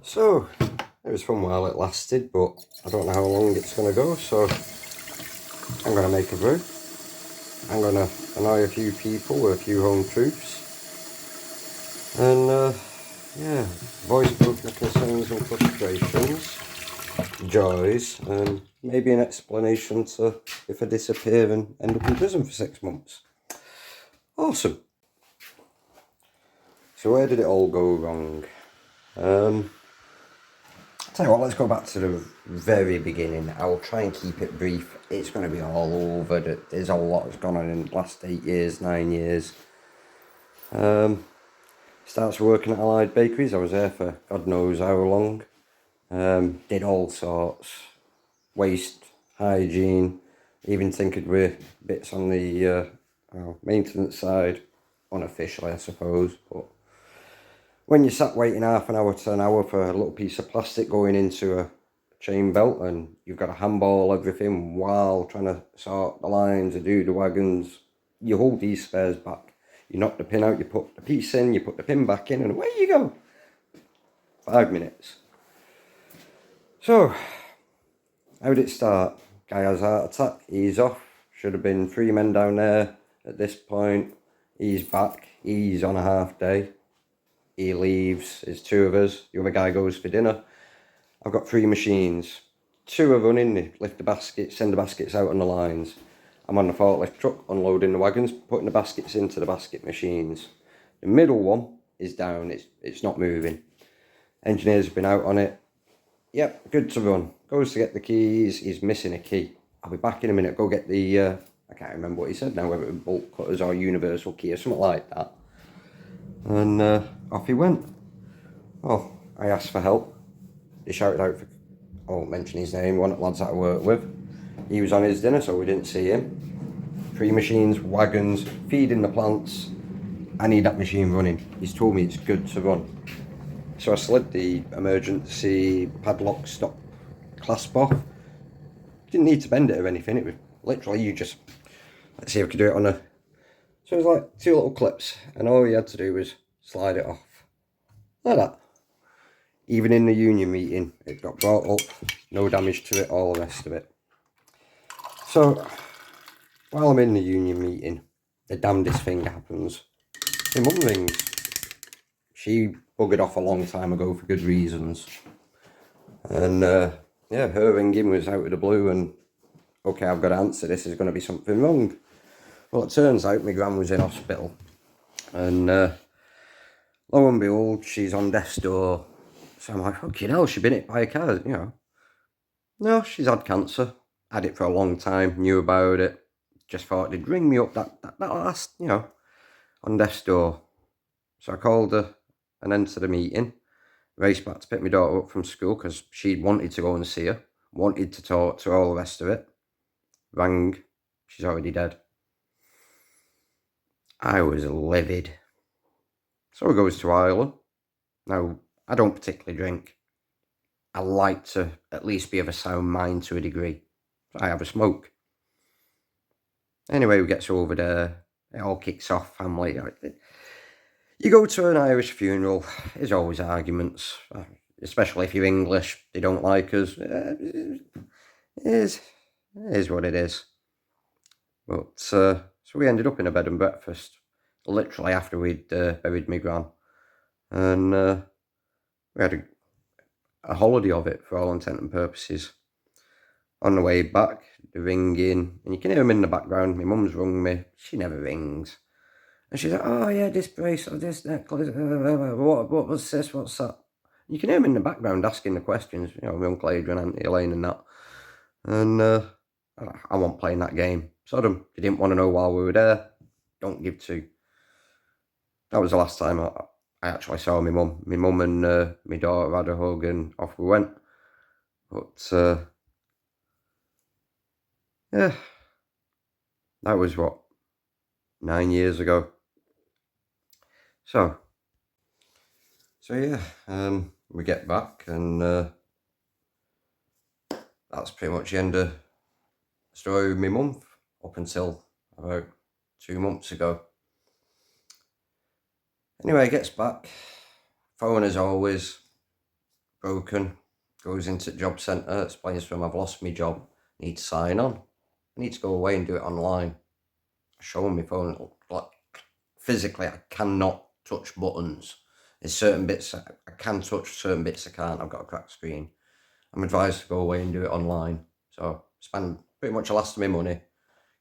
So, it was fun while it lasted, but I don't know how long it's going to go, so I'm going to make a brew. I'm going to annoy a few people with a few home truths. And, yeah, voice both my concerns and frustrations, joys, and maybe an explanation to if I disappear and end up in prison for 6 months. Awesome. So where did it all go wrong? Tell you what, let's go back to the very beginning. I will try and keep it brief. It's going to be all over. There's a lot that's gone on in the last 8 years, 9 years. Starts working at Allied Bakeries. I was there for God knows how long. Did all sorts. Waste, hygiene, even tinkered with bits on the maintenance side. Unofficially, I suppose. But when you sat waiting half an hour to an hour for a little piece of plastic going into a chain belt and you've got to handball everything while trying to sort the lines and do the wagons, you hold these spares back. You knock the pin out, you put the piece in, you put the pin back in, and away you go. 5 minutes. So, how did it start? Guy has a heart attack, he's off. Should have been 3 men down there at this point. He's back, he's on a half day. He leaves, there's 2 of us, the other guy goes for dinner. I've got 3 machines. 2 are running, they lift the baskets, send the baskets out on the lines. I'm on the forklift truck, unloading the wagons, putting the baskets into the basket machines. The middle one is down, it's not moving. Engineers have been out on it. Yep, good to run. Goes to get the keys, he's missing a key. I'll be back in a minute, go get the, I can't remember what he said now, whether it was bolt cutters or universal key or something like that. And off he went. Oh, I asked for help. He shouted out for, I won't mention his name, one of the lads that I work with. He was on his dinner, so we didn't see him. 3 machines, wagons, feeding the plants. I need that machine running. He's told me it's good to run. So I slid the emergency padlock stop clasp off. Didn't need to bend it or anything. It was literally you just, let's see if we could do it on a, so it was like 2 little clips, and all you had to do was slide it off. Like that. Even in the union meeting, it got brought up, no damage to it, all the rest of it. So, while I'm in the union meeting, the damnedest thing happens. My mum rings. She buggered off a long time ago for good reasons. And, yeah, her ringing was out of the blue and, okay, I've got to answer this, there's going to be something wrong. Well, it turns out my gran was in hospital. And, lo and behold, she's on death's door. So I'm like, fucking hell, she's been hit by a car, you know. No, she's had cancer. Had it for a long time, knew about it. Just thought they'd ring me up that last, you know, on death's door. So I called her and entered the meeting. Raced back to pick my daughter up from school because she'd wanted to go and see her. Wanted to talk to her, all the rest of it. Rang. She's already dead. I was livid. So it goes to Ireland. Now, I don't particularly drink. I like to at least be of a sound mind to a degree. So I have a smoke. Anyway, we get over there. It all kicks off, family. You go to an Irish funeral, there's always arguments. Especially if you're English, they don't like us. It is what it is. But, so we ended up in a bed and breakfast, literally after we'd buried my gran. And we had a holiday of it for all intent and purposes. On the way back, the ringing, and you can hear them in the background. My mum's rung me. She never rings. And she's like, oh yeah, this bracelet, this necklace, what was this, what's that? You can hear them in the background asking the questions, you know, my Uncle Adrian, Auntie Elaine and that. And I wasn't playing that game. Sodom, they didn't want to know while we were there. Don't give 2. That was the last time I actually saw my mum. My mum and my daughter had a hug and off we went. But, yeah, that was what, 9 years ago. So yeah, we get back and that's pretty much the end of the story with my mum up until about 2 months ago. Anyway, gets back, phone as always, broken, goes into the job centre, explains to him I've lost my job, need to sign on. I need to go away and do it online. I show him my phone, like physically I cannot touch buttons. There's certain bits I can touch, certain bits I can't. I've got a cracked screen. I'm advised to go away and do it online. So spend pretty much the last of my money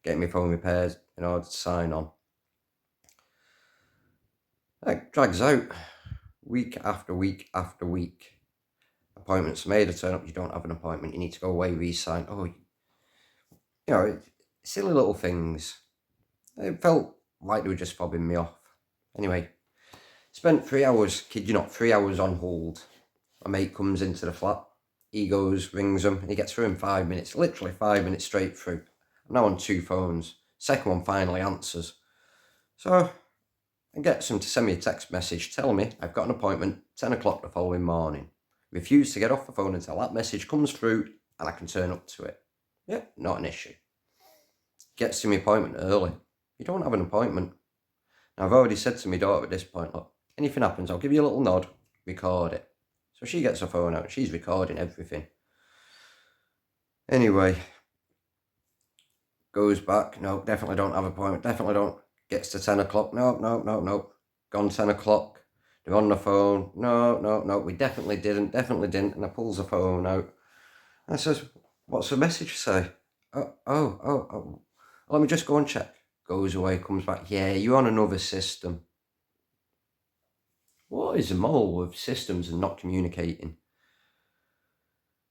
getting my phone repaired in order to sign on. It drags out week after week after week. Appointments made, I turn up, you don't have an appointment, you need to go away, re-sign. Oh, you know, silly little things. It felt like they were just fobbing me off. Anyway, spent 3 hours, kid you not, 3 hours on hold. My mate comes into the flat, he goes, rings him, and he gets through in 5 minutes, literally 5 minutes straight through. I'm now on 2 phones. Second one finally answers. So I get him to send me a text message telling me I've got an appointment 10 o'clock the following morning. Refuse to get off the phone until that message comes through and I can turn up to it. Yeah, not an issue. Gets to my appointment early. You don't have an appointment. Now I've already said to my daughter at this point, look, anything happens, I'll give you a little nod, record it. So she gets her phone out, she's recording everything. Anyway, goes back, no, definitely don't have an appointment, definitely don't. Gets to 10 o'clock, no, gone 10 o'clock. They're on the phone, no, we definitely didn't, and I pulls the phone out. And I says, what's the message say? Oh, let me just go and check. Goes away, comes back, yeah, you're on another system. What is the moral with systems and not communicating?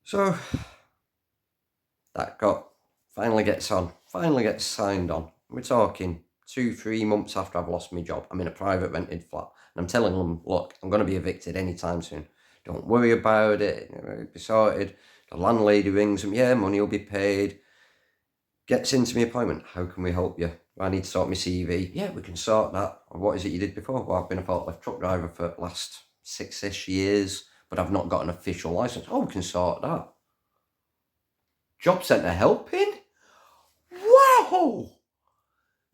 So, that finally gets signed on. We're talking 2-3 months after I've lost my job. I'm in a private rented flat. And I'm telling them, look, I'm going to be evicted anytime soon. Don't worry about it. It'll be sorted. The landlady rings them. Yeah, money will be paid. Gets into my appointment. How can we help you? I need to sort my CV. Yeah, we can sort that. What is it you did before? Well, I've been a forklift truck driver for the last 6-ish years, but I've not got an official license. Oh, we can sort that. Job centre helping? Wow!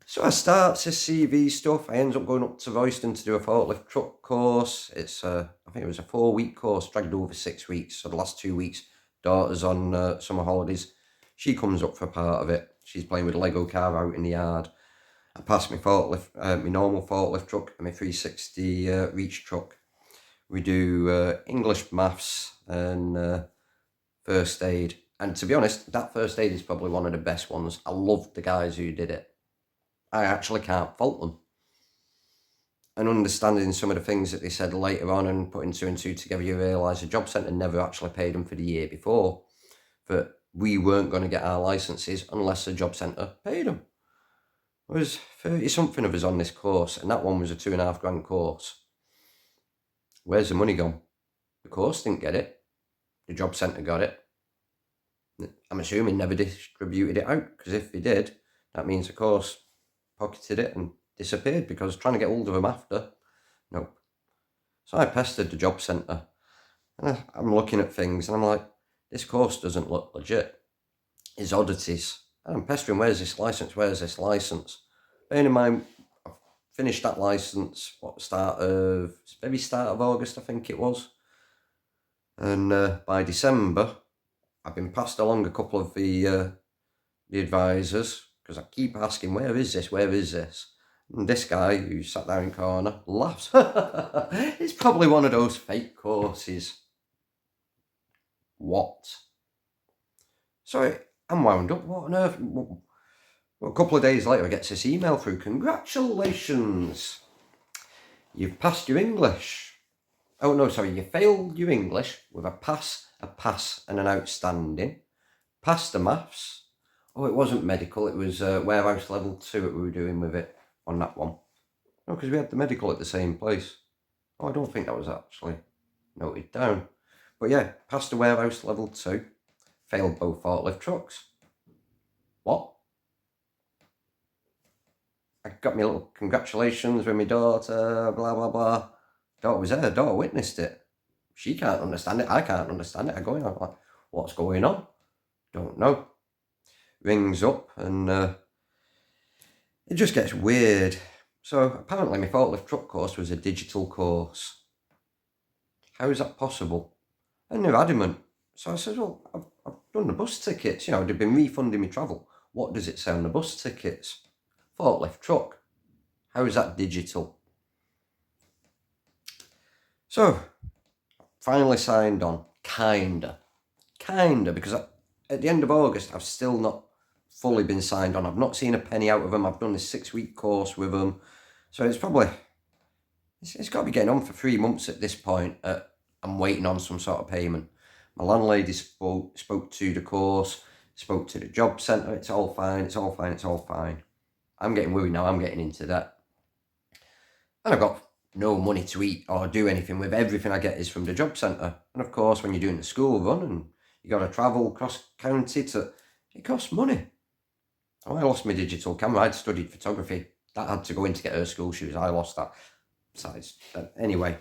So I start this CV stuff. I end up going up to Royston to do a forklift truck course. It's I think it was a 4-week course, dragged over 6 weeks. So the last 2 weeks, daughter's on summer holidays. She comes up for part of it. She's playing with a Lego car out in the yard. I pass my forklift, my normal forklift truck and my 360 reach truck. We do English, maths, and first aid. And to be honest, that first aid is probably one of the best ones. I loved the guys who did it. I actually can't fault them. And understanding some of the things that they said later on and putting 2 and 2 together, you realise the job centre never actually paid them for the year before. But we weren't going to get our licences unless the job centre paid them. There was 30-something of us on this course, and that one was a £2,500 course. Where's the money gone? The course didn't get it. The job centre got it. I'm assuming never distributed it out, because if they did, that means the course pocketed it and disappeared because trying to get hold of them after, nope. So I pestered the job centre, and I'm looking at things and I'm like, this course doesn't look legit. It's oddities. And I'm pestering, where's this licence? Bearing in mind, I've finished that licence, start of August, I think it was. And by December, I've been passed along a couple of the advisors, because I keep asking, where is this? And this guy who sat down in the corner laughs. It's probably one of those fake courses. What? So I'm wound up. What on earth? Well, a couple of days later, I get this email through. Congratulations. You've passed your English. Oh, no, sorry. You failed your English with a pass, and an outstanding. Passed the maths. Oh, it wasn't medical. It was warehouse level 2 that we were doing with it on that one. No, because we had the medical at the same place. Oh, I don't think that was actually noted down. But yeah, passed the warehouse level 2. Failed both forklift trucks. What? I got my little congratulations with my daughter, blah, blah, blah. Daughter was there. Daughter witnessed it. She can't understand it. I can't understand it. I go in, I'm like, what's going on? Don't know. Rings up and it just gets weird. So apparently my forklift truck course was a digital course. How is that possible? And they're adamant. So I said, well, I've done the bus tickets, you know, they've been refunding me travel. What does it say on the bus tickets? Forklift truck. How is that digital? So, finally signed on. Kinda, because at the end of August, I've still not fully been signed on. I've not seen a penny out of them. I've done this 6-week course with them. So it's probably, it's got to be getting on for 3 months at this point. I'm waiting on some sort of payment. My landlady spoke to the course, spoke to the job centre. It's all fine, it's all fine, it's all fine. I'm getting worried now, I'm getting into that. And I've got no money to eat or do anything with. Everything I get is from the job centre. And of course, when you're doing the school run and you got to travel cross county it costs money. Oh, I lost my digital camera. I'd studied photography. That had to go in to get her school shoes. I lost that. Besides, anyway.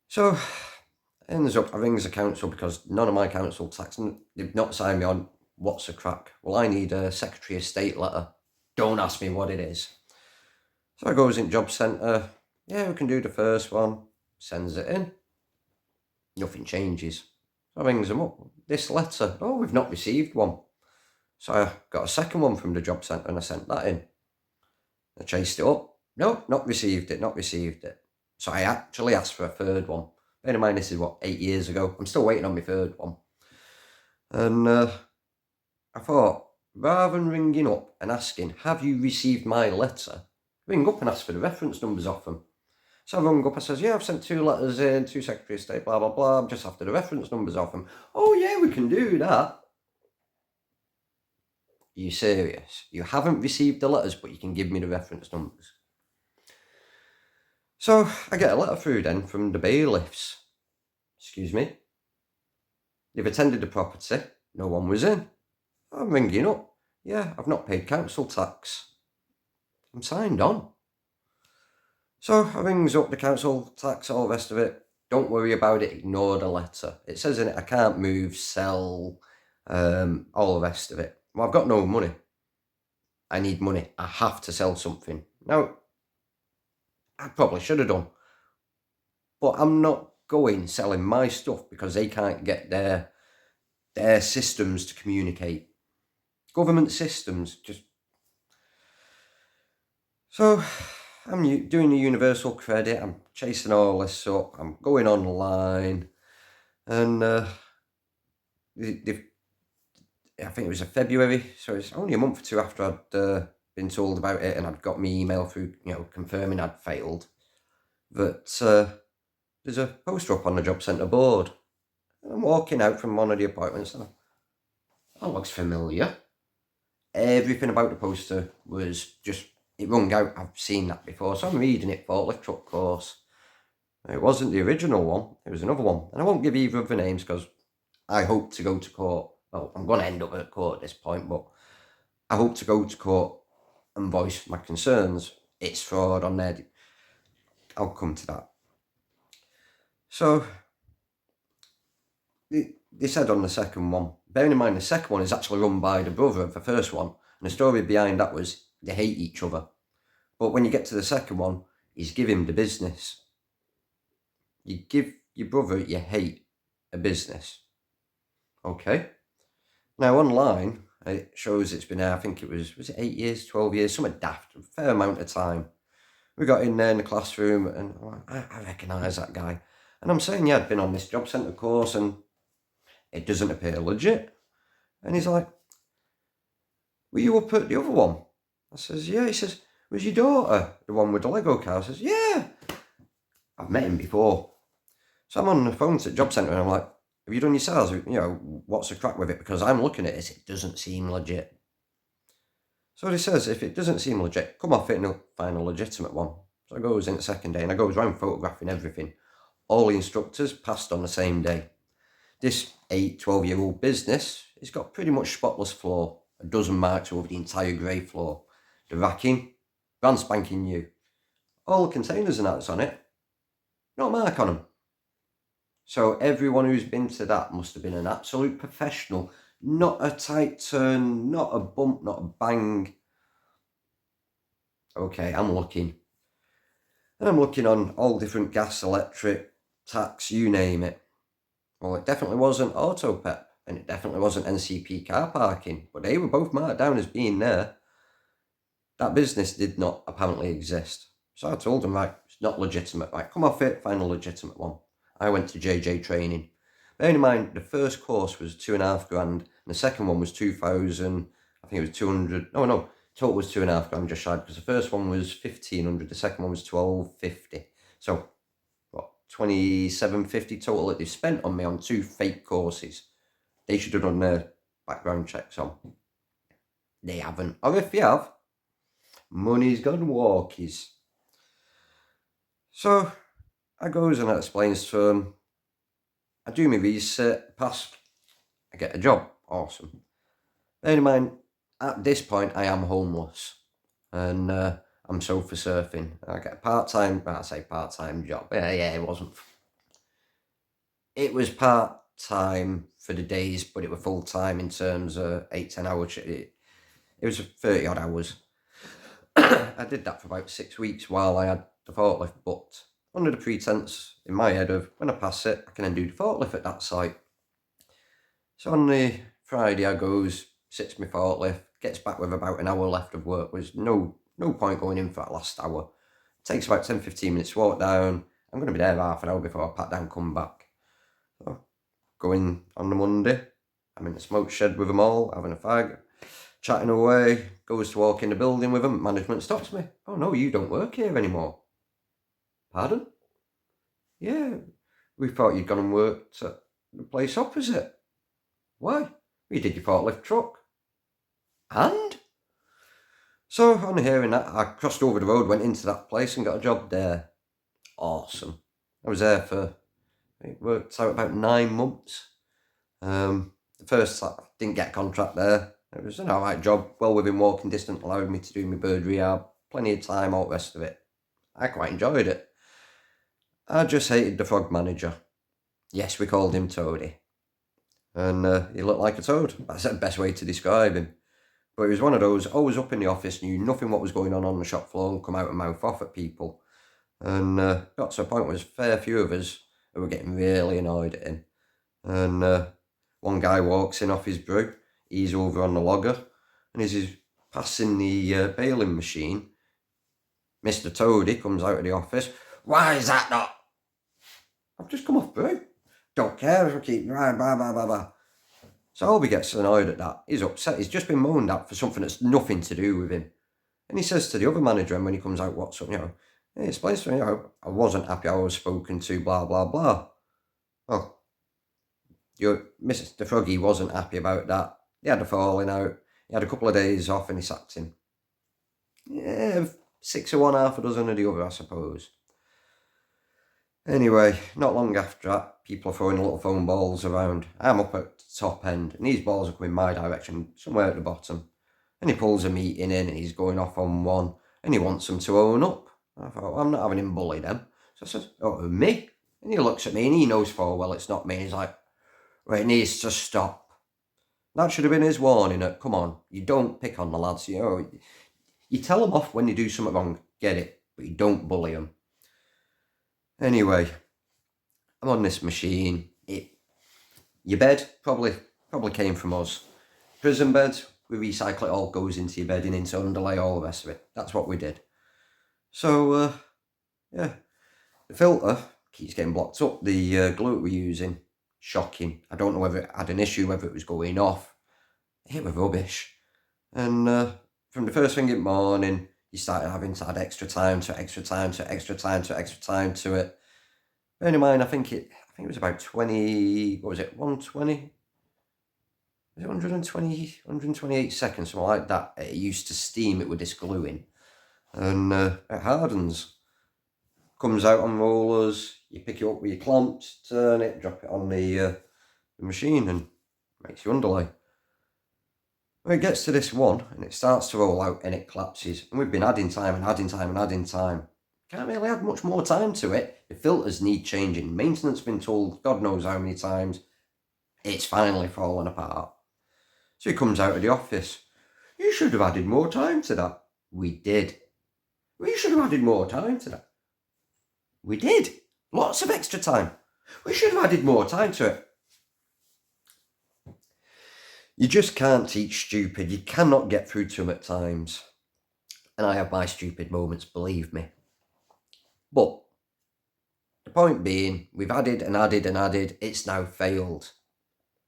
So, ends up, I rings the council because none of my council tax, they've not signed me on. What's the crack? Well, I need a Secretary of State letter. Don't ask me what it is. So I goes in job centre. Yeah, we can do the first one. Sends it in. Nothing changes. So I rings them up. This letter. Oh, we've not received one. So I got a second one from the job centre and I sent that in. I chased it up. No, not received it. So I actually asked for a third one. Bear in mind, this is 8 years ago. I'm still waiting on my third one. And I thought, rather than ringing up and asking, have you received my letter? Ring up and ask for the reference numbers off them. So I rung up, I says, yeah, I've sent 2 letters in, 2 Secretary of State, blah, blah, blah. I'm just after the reference numbers off them. Oh, yeah, we can do that. Are you serious? You haven't received the letters, but you can give me the reference numbers. So I get a letter through then from the bailiffs. Excuse me. They've attended the property. No one was in. I'm ringing up. Yeah, I've not paid council tax. I'm signed on. So I rings up the council tax, all the rest of it. Don't worry about it. Ignore the letter. It says in it, I can't move, sell, all the rest of it. Well, I've got no money. I need money. I have to sell something. Now, I probably should have done. But I'm not going selling my stuff because they can't get their systems to communicate. Government systems just... So I'm doing the universal credit. I'm chasing all this up. I'm going online. And I think it was a February. So it's only a month or 2 after I'd been told about it and I'd got my email through, confirming I'd failed. That there's a poster up on the job centre board. And I'm walking out from one of the appointments and that looks familiar. Everything about the poster was just, it rung out, I've seen that before. So I'm reading it, forklift truck course. It wasn't the original one, it was another one. And I won't give either of the names because I hope to go to court. Well, I'm going to end up at court at this point, but I hope to go to court and voice my concerns. It's fraud on there. I'll come to that. So they said on the second one, bearing in mind the second one is actually run by the brother of the first one, and the story behind that was they hate each other. But when you get to the second one, he's giving him the business. You give your brother you hate a business. Okay. Now online, it shows it's been, I think it was it 8 years, 12 years, something daft, a fair amount of time. We got in there in the classroom and I recognise that guy. And I'm saying, yeah, I'd been on this job centre course and it doesn't appear legit. And he's like, were you up at the other one? I says, yeah. He says, was your daughter the one with the Lego car? I says, yeah. I've met him before. So I'm on the phone to the job centre and I'm like, have you done your sales? What's the crack with it? Because I'm looking at this, it doesn't seem legit. So he says, if it doesn't seem legit, come off it and find a legitimate one. So I goes in the second day and I goes around photographing everything. All the instructors passed on the same day. This 12-year-old business, it's got pretty much spotless floor. A dozen marks over the entire grey floor. The racking, brand spanking new. All the containers and that's on it. Not a mark on them. So everyone who's been to that must have been an absolute professional. Not a tight turn, not a bump, not a bang. Okay, I'm looking. And I'm looking on all different gas, electric, tax, you name it. Well, it definitely wasn't Auto Pep, and it definitely wasn't NCP car parking, but they were both marked down as being there. That business did not apparently exist. So I told them, right, it's not legitimate. Right, come off it, find a legitimate one. I went to JJ training. Bearing in mind, the first course was £2.5 grand, and the second one was 2,000. I think it was 200. No, total was £2.5 grand just shy, because the first one was 1,500, the second one was 1,250. So, what, 2,750 total that they've spent on me on 2 fake courses. They should have done their background checks on. They haven't. Or if you have, money's gone walkies. So I goes and I explains to him, I do my research, pass, I get a job. Awesome. Bear in mind, at this point, I am homeless and I'm sofa surfing. I get a part-time job. Yeah, it wasn't. It was part-time for the days, but it was full-time in terms of 8-10 hours. It was 30 odd hours. I did that for about 6 weeks while I had the forklift, but under the pretense in my head of when I pass it, I can then do the forklift at that site. So on the Friday, I goes, sits my forklift, gets back with about an hour left of work. There's no point going in for that last hour. It takes about 10-15 minutes to walk down. I'm going to be there half an hour before I pat down, come back. So going on the Monday, I'm in the smoke shed with them all, having a fag, chatting away, goes to walk in the building with them. Management stops me. Oh no, you don't work here anymore. Pardon? Yeah, we thought you'd gone and worked at the place opposite. Why? You did your forklift truck. And? So on hearing that, I crossed over the road, went into that place and got a job there. Awesome. I was there for, it worked out about 9 months. The first time, I didn't get a contract there. It was an alright job, well within walking distance, allowed me to do my bird rehab, plenty of time, all the rest of it. I quite enjoyed it. I just hated the frog manager. Yes, we called him Toady. And he looked like a toad. That's the best way to describe him. But he was one of those, always up in the office, knew nothing what was going on the shop floor and come out and mouth off at people. And got to a point where there's a fair few of us who were getting really annoyed at him. And one guy walks in off his brew, he's over on the logger, and as he's passing the baling machine, Mr. Toady comes out of the office. Why is that not? I've just come off brew. Don't care, I keep blah, blah, blah, blah, blah. So Albie gets annoyed at that. He's upset. He's just been moaned at for something that's nothing to do with him. And he says to the other manager, and when he comes out, what's up, he explains to me, I wasn't happy I was spoken to, blah, blah, blah. Well, Mr. Froggy wasn't happy about that. He had a falling out. He had a couple of days off and he sacked him. Yeah, 6 of one, half a dozen of the other, I suppose. Anyway, not long after that, people are throwing little foam balls around. I'm up at the top end, and these balls are coming my direction, somewhere at the bottom. And he pulls a meeting in, and he's going off on one, and he wants them to own up. I thought, well, I'm not having him bully them. So I said, oh, me? And he looks at me, and he knows full well it's not me. He's like, well, it needs to stop. That should have been his warning. Come on, you don't pick on the lads. You tell them off when they do something wrong, get it, but you don't bully them. Anyway, I'm on this machine. Your bed probably came from us. Prison beds, we recycle it all, goes into your bedding, into underlay, all the rest of it. That's what we did. So, yeah, the filter keeps getting blocked up. The glue we're using, shocking. I don't know whether it had an issue, whether it was going off. It was rubbish. And from the first thing in the morning, you started having to add extra time to it. Bearing in mind, I think it was about 20, what was it, 120? Was it 128 seconds, something like that. It used to steam it with this glue in. And it hardens. Comes out on rollers, you pick it up with your clamps, turn it, drop it on the machine and makes you underlay. When it gets to this one and it starts to roll out and it collapses, and we've been adding time. Can't really add much more time to it. The filters need changing. Maintenance been told God knows how many times. It's finally fallen apart. So he comes out of the office. You should have added more time to that. We did. We should have added more time to that. We did. Lots of extra time. We should have added more time to it. You just can't teach stupid. You cannot get through to them at times. And I have my stupid moments, believe me. But the point being, we've added and added and added. It's now failed.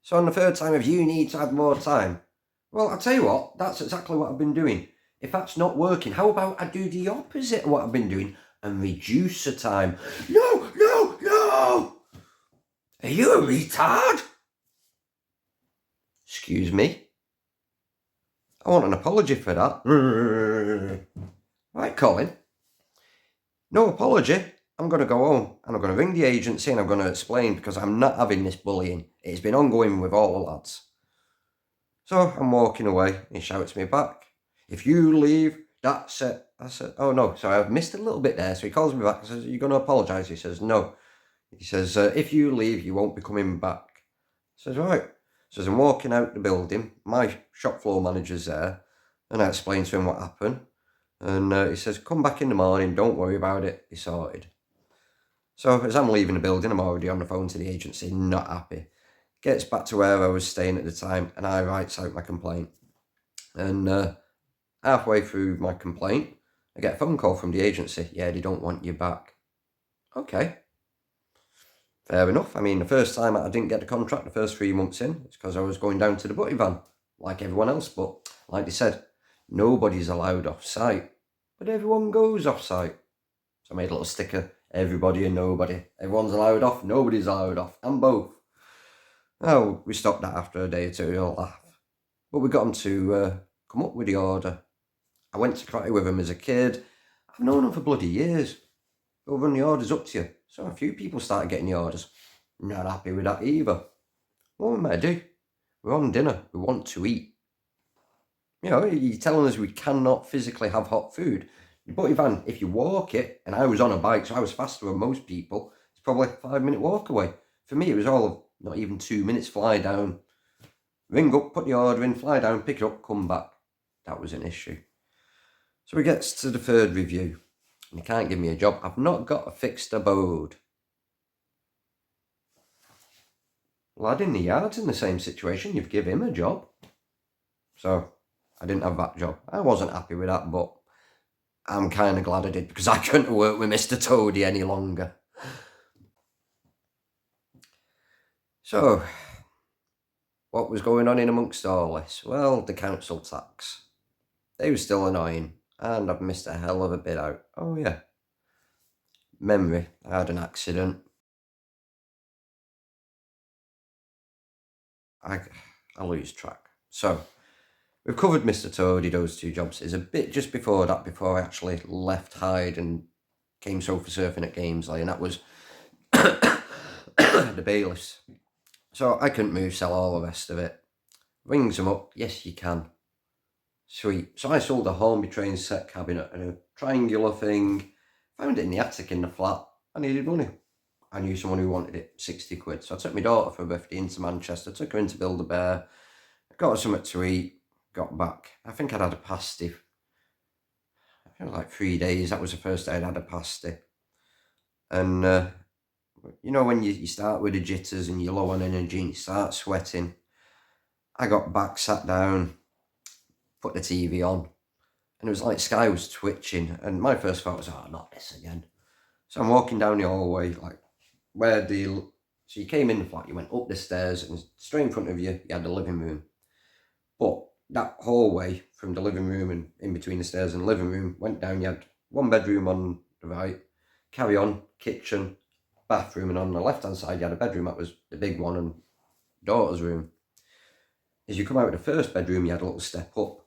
So on the third time, if you need to add more time, well, I'll tell you what, that's exactly what I've been doing. If that's not working, how about I do the opposite of what I've been doing and reduce the time? No, no, no! Are you a retard? Excuse me? I want an apology for that. Right, Colin. No apology. I'm going to go home and I'm going to ring the agency and I'm going to explain because I'm not having this bullying. It's been ongoing with all the lads. So I'm walking away. He shouts me back, if you leave, that's it. I said, oh no, sorry, I've missed a little bit there. So he calls me back and says, are you going to apologise? He says, no. He says, if you leave, you won't be coming back. I says, right. So as I'm walking out the building, my shop floor manager's there, and I explain to him what happened. And he says, come back in the morning, don't worry about it, it's sorted. So as I'm leaving the building, I'm already on the phone to the agency, not happy. Gets back to where I was staying at the time, and I writes out my complaint. And halfway through my complaint, I get a phone call from the agency. Yeah, they don't want you back. Okay. Fair enough. I mean, the first time I didn't get the contract, the first 3 months in, it's because I was going down to the butty van, like everyone else. But like they said, nobody's allowed off site. But everyone goes off site. So I made a little sticker, everybody and nobody. Everyone's allowed off, nobody's allowed off, and both. Oh, we stopped that after a day or two, we all laugh. But we got them to come up with the order. I went to karate with them as a kid. I've known them for bloody years. They'll run the orders up to you. So a few people started getting the orders. Not happy with that either. What am I meant to do? We're on dinner. We want to eat. You know, you're telling us we cannot physically have hot food. But Ivan, if you walk it, and I was on a bike, so I was faster than most people, it's probably a 5-minute walk away. For me, it was all of not even 2 minutes, fly down, ring up, put the order in, fly down, pick it up, come back. That was an issue. So he gets to the third review. And he can't give me a job. I've not got a fixed abode. Lad in the yard's in the same situation. You've given him a job. So I didn't have that job. I wasn't happy with that, but I'm kind of glad I did because I couldn't work with Mr. Toady any longer. So what was going on in amongst all this? Well, the council tax. They were still annoying. And I've missed a hell of a bit out. Oh yeah. Memory. I had an accident. I lose track. So, we've covered Mr. Toady, those 2 jobs. It's a bit just before that, before I actually left Hyde and came sofa surfing at Gamesley, and that was the bailiffs. So I couldn't move, sell all the rest of it. Rings them up. Yes, you can. Sweet. So I sold a Hornby train set cabinet and a triangular thing. Found it in the attic in the flat. I needed money. I knew someone who wanted it, 60 quid. So I took my daughter for her birthday into Manchester, took her into Build-A-Bear, got her something to eat, got back. I think I'd had a pasty. I think like 3 days. That was the first day I'd had a pasty. And, you know, when you start with the jitters and you're low on energy and you start sweating, I got back, sat down, put the TV on, and it was like Sky was twitching, and my first thought was, oh, not this again. So I'm walking down the hallway, like, so you came in the flat, you went up the stairs, and straight in front of you, you had the living room. But that hallway from the living room and in between the stairs and the living room went down, you had 1 bedroom on the right, carry on, kitchen, bathroom, and on the left-hand side, you had a bedroom, that was the big one, and daughter's room. As you come out of the first bedroom, you had a little step up.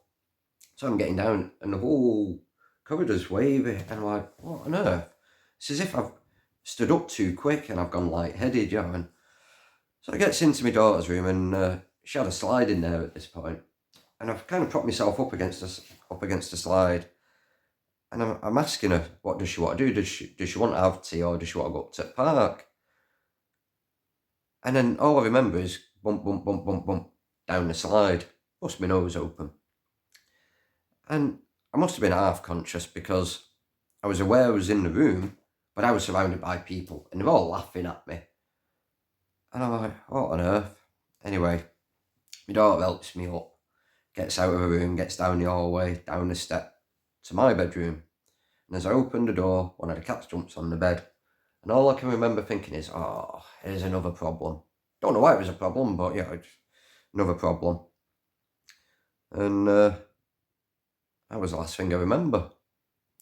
So I'm getting down, and the whole corridor's wavy, and I'm like, what on earth? It's as if I've stood up too quick, and I've gone lightheaded, you know. And so I gets into my daughter's room, and she had a slide in there at this point, and I've kind of propped myself up against the slide, and I'm asking her, what does she want to do? Does she want to have tea, or does she want to go up to the park? And then all I remember is bump, bump, bump, bump, bump down the slide, bust my nose open. And I must have been half conscious because I was aware I was in the room, but I was surrounded by people and they were all laughing at me. And I'm like, what on earth? Anyway, my daughter helps me up, gets out of her room, gets down the hallway, down the step to my bedroom. And as I opened the door, one of the cats jumps on the bed. And all I can remember thinking is, oh, here's another problem. Don't know why it was a problem, but yeah, another problem. And that was the last thing I remember.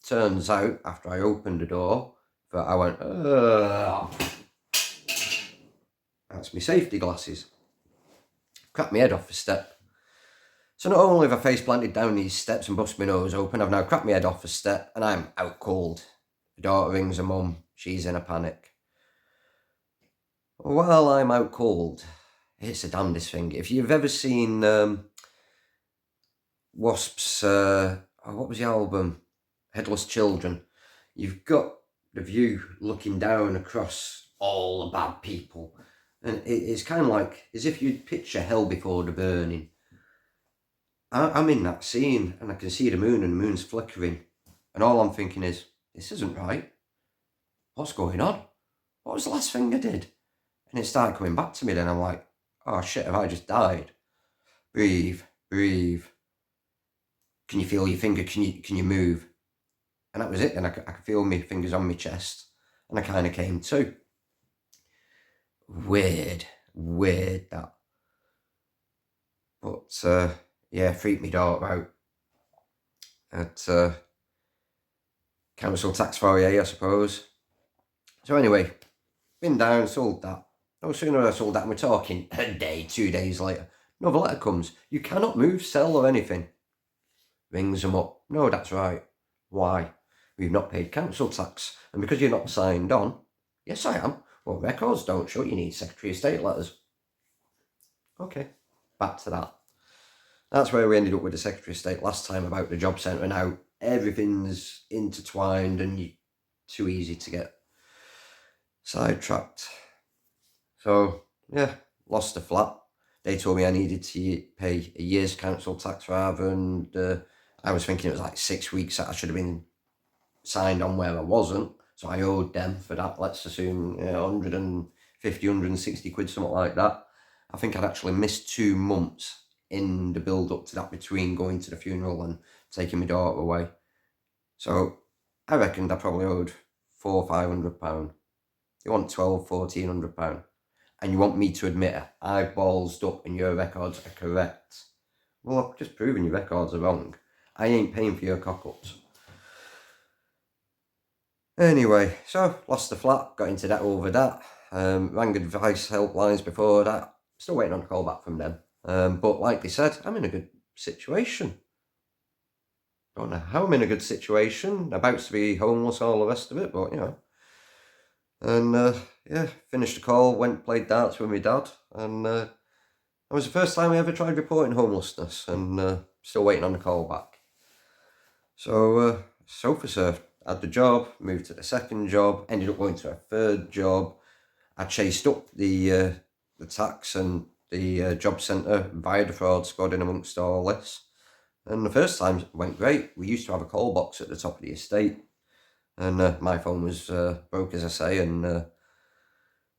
Turns out, after I opened the door, that I went, that's my safety glasses. Cracked my head off the step. So not only have I face planted down these steps and bust my nose open, I've now cracked my head off the step and I'm out cold. The daughter rings her mum, she's in a panic. While I'm out cold, it's the damnedest thing. If you've ever seen Wasp's, what was the album? Headless Children. You've got the view looking down across all the bad people. And it's kind of like as if you'd picture hell before the burning. I'm in that scene and I can see the moon and the moon's flickering. And all I'm thinking is, this isn't right. What's going on? What was the last thing I did? And it started coming back to me then. I'm like, oh shit, have I just died? Breathe, breathe. Can you feel your finger? Can you move? And that was it. And I could feel my fingers on my chest. And I kind of came to. Weird that. But yeah, freaked me daughter out. At council tax 4A, I suppose. So anyway, been down, sold that. No sooner I sold that, and we're talking a day, 2 days later, another letter comes. You cannot move, sell or anything. Rings them up. No, that's right. Why? We've not paid council tax. And because you're not signed on, yes I am. Well, records don't show you need Secretary of State letters. Okay, back to that. That's where we ended up with the Secretary of State last time about the job centre. Now everything's intertwined and too easy to get sidetracked. So yeah, lost the flat. They told me I needed to pay a year's council tax rather than I was thinking it was like 6 weeks that I should have been signed on where I wasn't. So I owed them for that. Let's assume 150, 160 quid, something like that. I think I'd actually missed 2 months in the build up to that between going to the funeral and taking my daughter away. So I reckoned I probably owed £400-500. You want £1,200-1,400. And you want me to admit it, I ballsed up and your records are correct. Well, I've just proven your records are wrong. I ain't paying for your cock-ups. Anyway, so lost the flat, got into debt over that. Rang advice helplines before that. Still waiting on a call back from them. But like they said, I'm in a good situation. Don't know how I'm in a good situation. About to be homeless, all the rest of it, but you know. And yeah, finished the call, went played darts with my dad, and that was the first time I ever tried reporting homelessness, and still waiting on the call back. So sofa surfed, had the job, moved to the second job, ended up going to a third job. I chased up the tax and the job centre via the fraud squad in amongst all this. And the first time went great. We used to have a call box at the top of the estate. And my phone was broke, as I say, and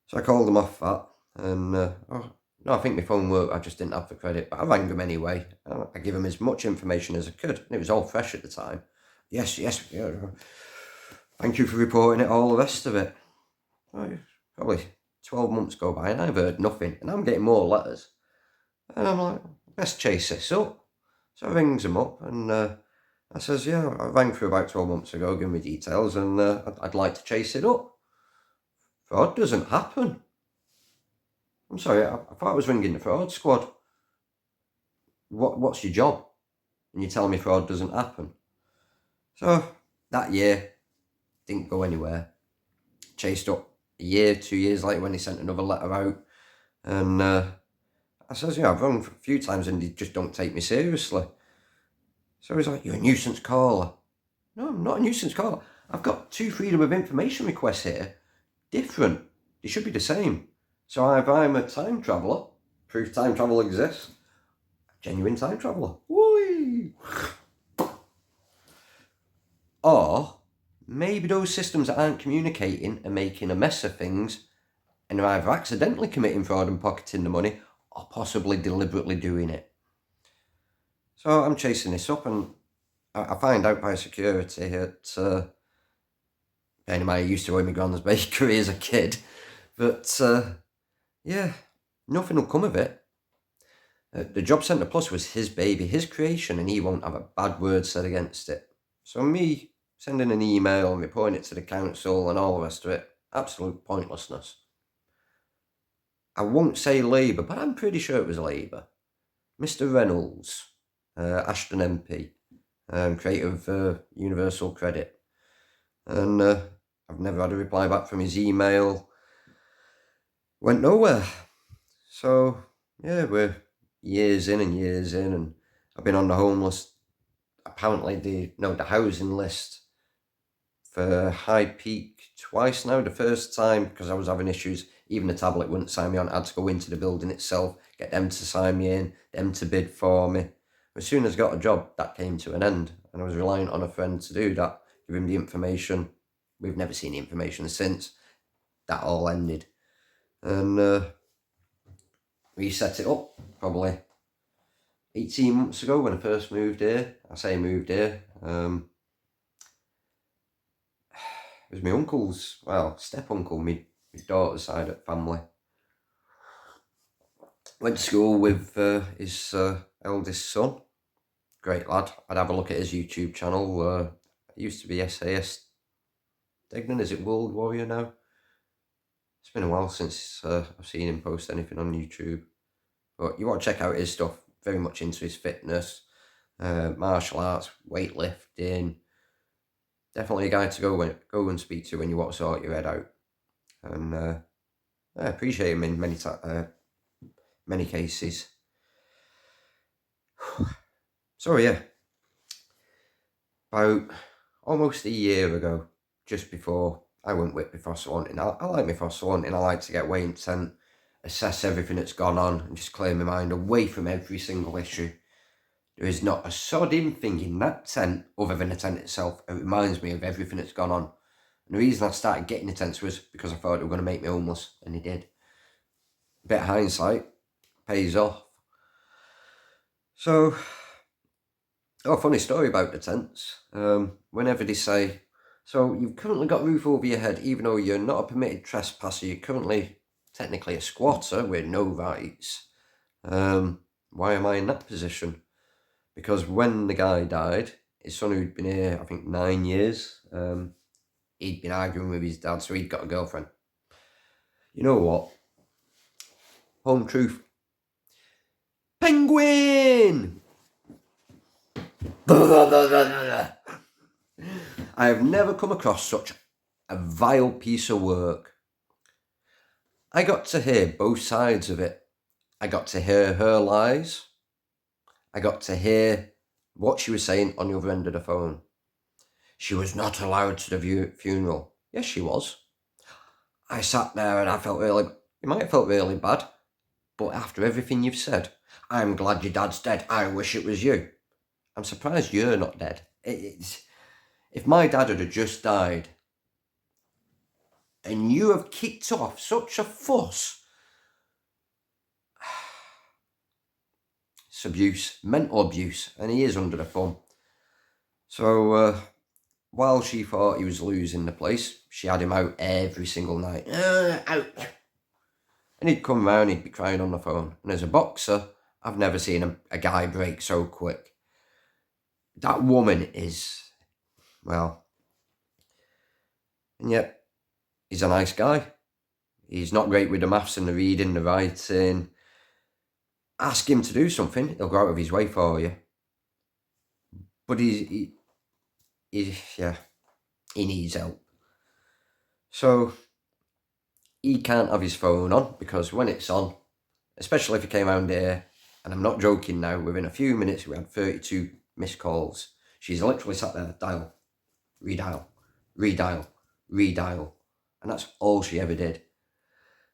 so I called them off that. And no, I think my phone worked. I just didn't have the credit, but I rang them anyway. I gave them as much information as I could, and it was all fresh at the time. Yes, yeah, thank you for reporting it, all the rest of it. Well, probably 12 months go by, and I've heard nothing, and I'm getting more letters. And I'm like, let's chase this up. So I rings them up, and I says, yeah, I rang through about 12 months ago, give me details, and I'd like to chase it up. Fraud doesn't happen. I'm sorry, I thought I was ringing the fraud squad. What's your job? And you're telling me fraud doesn't happen. So that year, didn't go anywhere. Chased up a year, 2 years later when he sent another letter out. And I says, yeah, I've rung a few times and they just don't take me seriously. So he's like, you're a nuisance caller. No, I'm not a nuisance caller. I've got 2 freedom of information requests here. Different. They should be the same. So either I'm a time traveller, proof time travel exists, genuine time traveller. Whee! Or maybe those systems that aren't communicating are making a mess of things and are either accidentally committing fraud and pocketing the money or possibly deliberately doing it. So I'm chasing this up, and I find out by security at, bearing in mind I used to own my grand's bakery as a kid, but yeah, nothing will come of it. The Job Centre Plus was his baby, his creation, and he won't have a bad word said against it. So me sending an email and reporting it to the council and all the rest of it, absolute pointlessness. I won't say Labour, but I'm pretty sure it was Labour. Mr. Reynolds, Ashton MP, creator of Universal Credit. And I've never had a reply back from his email. Went nowhere. So, yeah, we're years in, and I've been on the homeless, apparently the housing list for High Peak twice now. The first time, because I was having issues, even the tablet wouldn't sign me on. I had to go into the building itself, get them to sign me in, them to bid for me. As soon as I got a job, that came to an end, and I was relying on a friend to do that, give him the information. We've never seen the information since. That all ended. And we set it up probably 18 months ago when I first moved here. I say moved here. It was my uncle's, step-uncle, my daughter's side of the family. Went to school with his eldest son. Great lad. I'd have a look at his YouTube channel. It used to be SAS Degnan. Is it World Warrior now? It's been a while since I've seen him post anything on YouTube. But you want to check out his stuff. Very much into his fitness, martial arts, weightlifting. Definitely a guy to go and speak to when you want to sort your head out. And I appreciate him in many cases. So yeah, about almost a year ago, just before I went with my foster wanting. I like my foster wanting. I like to get away in tent, assess everything that's gone on, and just clear my mind away from every single issue. There is not a sodding thing in that tent other than the tent itself. It reminds me of everything that's gone on. And the reason I started getting the tents was because I thought they were going to make me homeless, and they did. A bit of hindsight pays off. So, funny story about the tents. Whenever they say, so you've currently got a roof over your head, even though you're not a permitted trespasser, you're currently technically a squatter with no rights. Why am I in that position? Because when the guy died, his son, who'd been here, I think 9 years, he'd been arguing with his dad, so he'd got a girlfriend. You know what? Home truth. Penguin! I have never come across such a vile piece of work. I got to hear both sides of it. I got to hear her lies. I got to hear what she was saying on the other end of the phone. She was not allowed to the funeral. Yes, she was. I sat there and I felt really, you might have felt really bad, but after everything you've said, I'm glad your dad's dead. I wish it was you. I'm surprised you're not dead. If my dad had just died and you have kicked off such a fuss, it's abuse, mental abuse, and he is under the thumb. So while she thought he was losing the place, she had him out every single night. Out. And he'd come round, he'd be crying on the phone. And as a boxer, I've never seen a guy break so quick. That woman is, well, and yet he's a nice guy. He's not great with the maths and the reading, the writing. Ask him to do something, he'll go out of his way for you. But he needs help. So he can't have his phone on, because when it's on, especially if he came around here, and I'm not joking now, within a few minutes we had 32 missed calls. She's literally sat there, dial, redial, redial, redial. And that's all she ever did.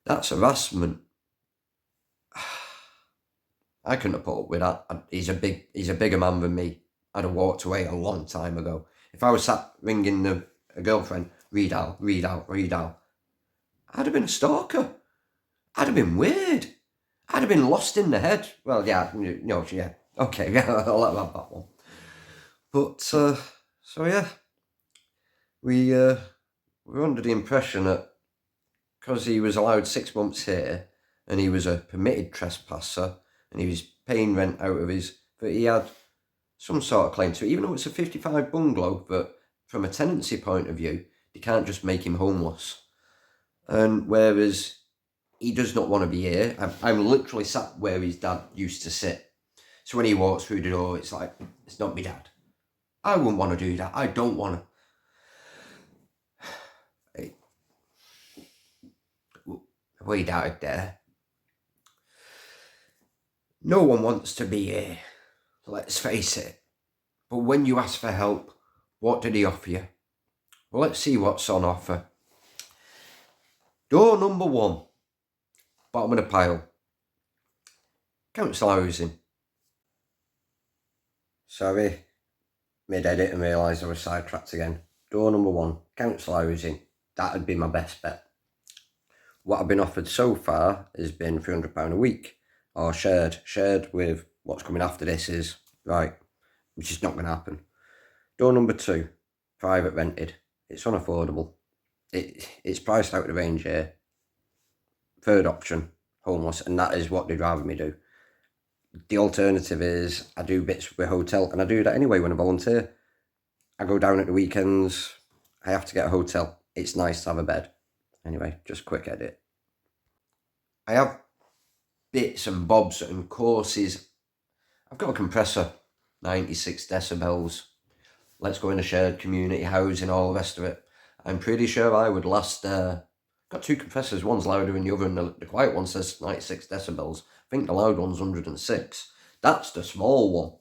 That's harassment. I couldn't have put up with that. He's a bigger man than me. I'd have walked away a long time ago. If I was sat ringing a girlfriend, redial, redial, redial, I'd have been a stalker. I'd have been weird. I'd have been lost in the head. Well, yeah, no, yeah. Okay, yeah, I'll let have that one. But, so yeah, we were under the impression that because he was allowed 6 months here and he was a permitted trespasser and he was paying rent out of his, that he had some sort of claim to it, even though it's a 55 bungalow, but from a tenancy point of view, they can't just make him homeless. And whereas he does not want to be here, I'm literally sat where his dad used to sit. So when he walks through the door, it's like, it's not my dad. I wouldn't want to do that. I don't want to. Hey, wait out there. No one wants to be here, let's face it. But when you ask for help, what did he offer you? Well, let's see what's on offer. Door number 1, bottom of the pile. Council housing. Sorry, mid-edit and realised I was sidetracked again. Door number 1, council housing. That'd be my best bet. What I've been offered so far has been £300 a week, or shared. Shared with what's coming after this is, right, which is not going to happen. Door number 2, private rented. It's unaffordable. It's priced out of the range here. Third option, homeless, and that is what they'd rather me do. The alternative is I do bits with hotel, and I do that anyway when I volunteer. I go down at the weekends, I have to get a hotel. It's nice to have a bed. Anyway, just quick edit. I have bits and bobs and courses. I've got a compressor, 96 decibels. Let's go in a shared community housing, all the rest of it. I'm pretty sure I would last, got 2 compressors, one's louder than the other, and the quiet one says 96 decibels. I think the loud one's 106. That's the small one.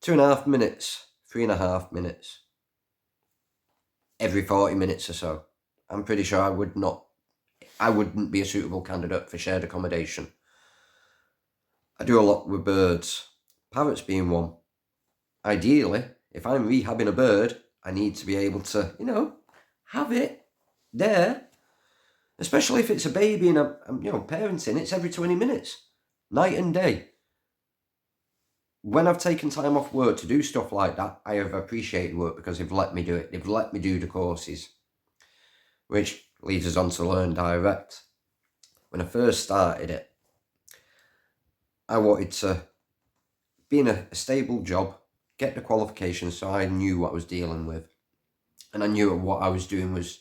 2.5 minutes, 3.5 minutes. Every 40 minutes or so. I'm pretty sure I wouldn't be a suitable candidate for shared accommodation. I do a lot with birds, parrots being one. Ideally, if I'm rehabbing a bird, I need to be able to, have it there. Especially if it's a baby and I'm parenting, it's every 20 minutes, night and day. When I've taken time off work to do stuff like that, I have appreciated work because they've let me do it. They've let me do the courses, which leads us on to Learn Direct. When I first started it, I wanted to be in a stable job, get the qualifications so I knew what I was dealing with. And I knew what I was doing was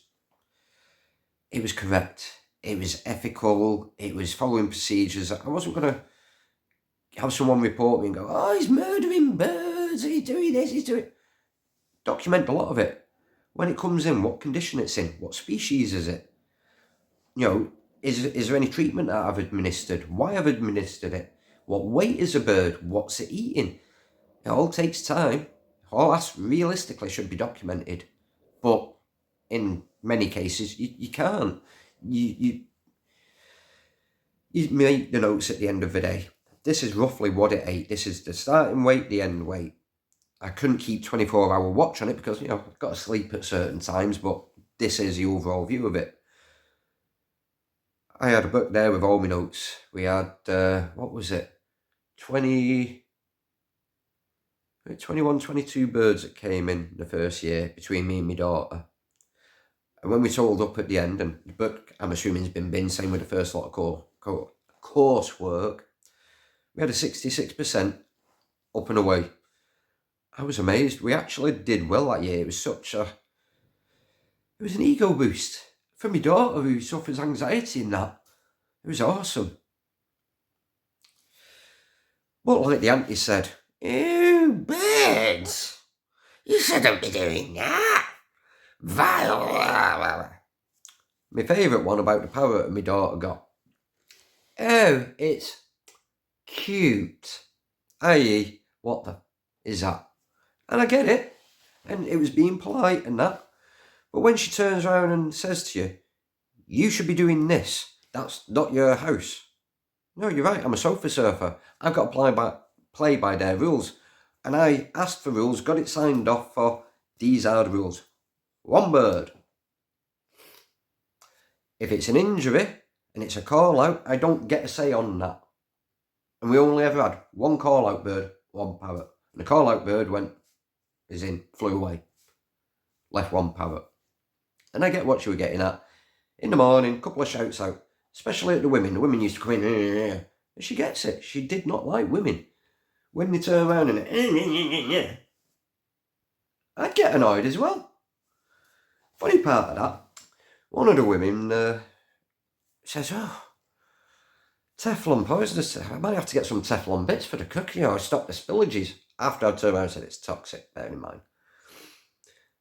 correct. It was ethical. It was following procedures. I wasn't going to have someone report me and go, oh, he's murdering birds, he's doing this, he's doing... Document a lot of it. When it comes in, what condition it's in, what species is it? Is there any treatment that I've administered? Why I've administered it? What weight is a bird? What's it eating? It all takes time. All that realistically should be documented. But in many cases, you can't. You make the notes at the end of the day. This is roughly what it ate. This is the starting weight, the end weight. I couldn't keep 24-hour watch on it because, I've got to sleep at certain times, but this is the overall view of it. I had a book there with all my notes. We had, 21, 22 birds that came in the first year between me and my daughter. And when we totaled up at the end, and the book, I'm assuming, has been bin, same with the first lot of coursework, we had a 66% up and away. I was amazed. We actually did well that year. It was it was an ego boost for my daughter who suffers anxiety and that. It was awesome. But like the auntie said, "Ew, birds! You shouldn't be doing that. Vile." My favourite one about the parrot my daughter got. Oh, it's cute. I.e., what the is that? And I get it. And it was being polite and that. But when she turns around and says to you, you should be doing this. That's not your house. No, you're right. I'm a sofa surfer. I've got to play by their rules. And I asked for rules, got it signed off for, these are the rules. 1 bird. If it's an injury, and it's a call out, I don't get a say on that. And we only ever had one call out bird, one parrot. And the call out bird flew away, left one parrot. And I get what she was getting at. In the morning, a couple of shouts out, especially at the women. The women used to come in, and she gets it. She did not like women. When they turn around and I'd get annoyed as well. Funny part of that, one of the women says, "Oh, Teflon poisonous. I might have to get some Teflon bits for the cooking or stop the spillages." After I turned around and said it's toxic, bear in mind.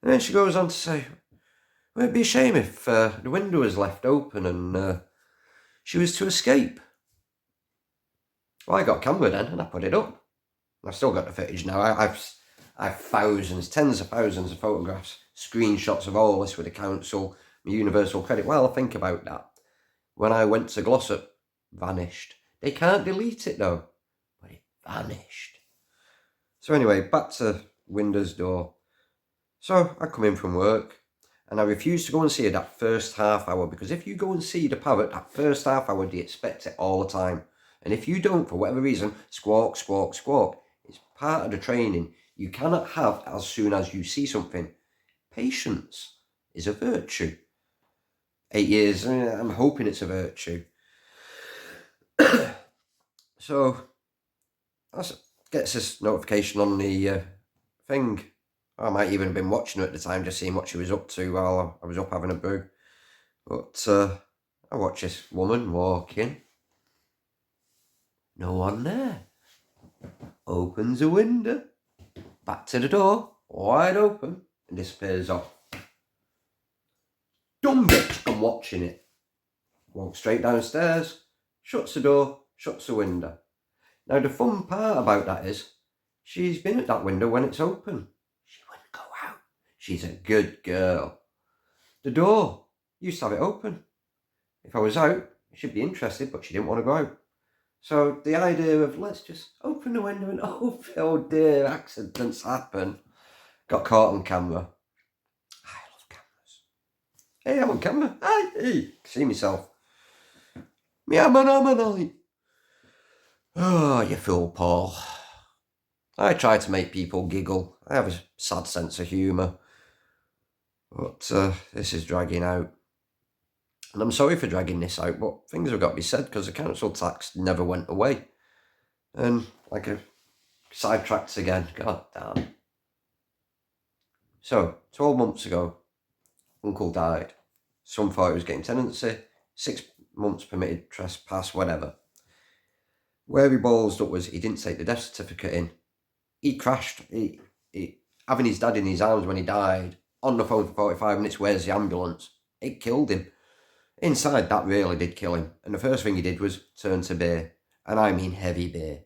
And then she goes on to say, "Well, it'd be a shame if the window was left open and she was to escape." Well, I got a camera then and I put it up. I've still got the footage now. I've thousands, tens of thousands of photographs, screenshots of all this with the council, my universal credit. Well, think about that. When I went to Glossop, vanished. They can't delete it though, but it vanished. So anyway, back to Windows door. So I come in from work and I refuse to go and see her that first half hour, because if you go and see the parrot that first half hour, you expect it all the time. And if you don't, for whatever reason, squawk, squawk, squawk. It's part of the training. You cannot have, as soon as you see something, patience is a virtue. 8 years, I'm hoping it's a virtue. So, that gets this notification on the thing. I might even have been watching her at the time, just seeing what she was up to while I was up having a brew. But I watch this woman walk in. No one there. Opens a window. Back to the door, wide open, and disappears off. Dumb bitch, I'm watching it. Walks straight downstairs, shuts the door, shuts the window. Now the fun part about that is, she's been at that window when it's open. She wouldn't go out. She's a good girl. The door, used to have it open. If I was out, she'd be interested, but she didn't want to go out. So the idea of let's just open the window and oh dear, accidents happen. Got caught on camera. I love cameras. Hey, I'm on camera. Hey, see myself. Me, I'm an ammonite. Oh, you fool, Paul. I try to make people giggle. I have a sad sense of humour. But this is dragging out. And I'm sorry for dragging this out, but things have got to be said because the council tax never went away. And like a sidetracked again, god damn. So, 12 months ago, uncle died. Some thought he was getting tenancy, 6 months permitted trespass, whatever. Where he ballsed up was he didn't take the death certificate in. He crashed, having his dad in his arms when he died, on the phone for 45 minutes, where's the ambulance? It killed him. Inside, that really did kill him. And the first thing he did was turn to beer. And I mean heavy beer.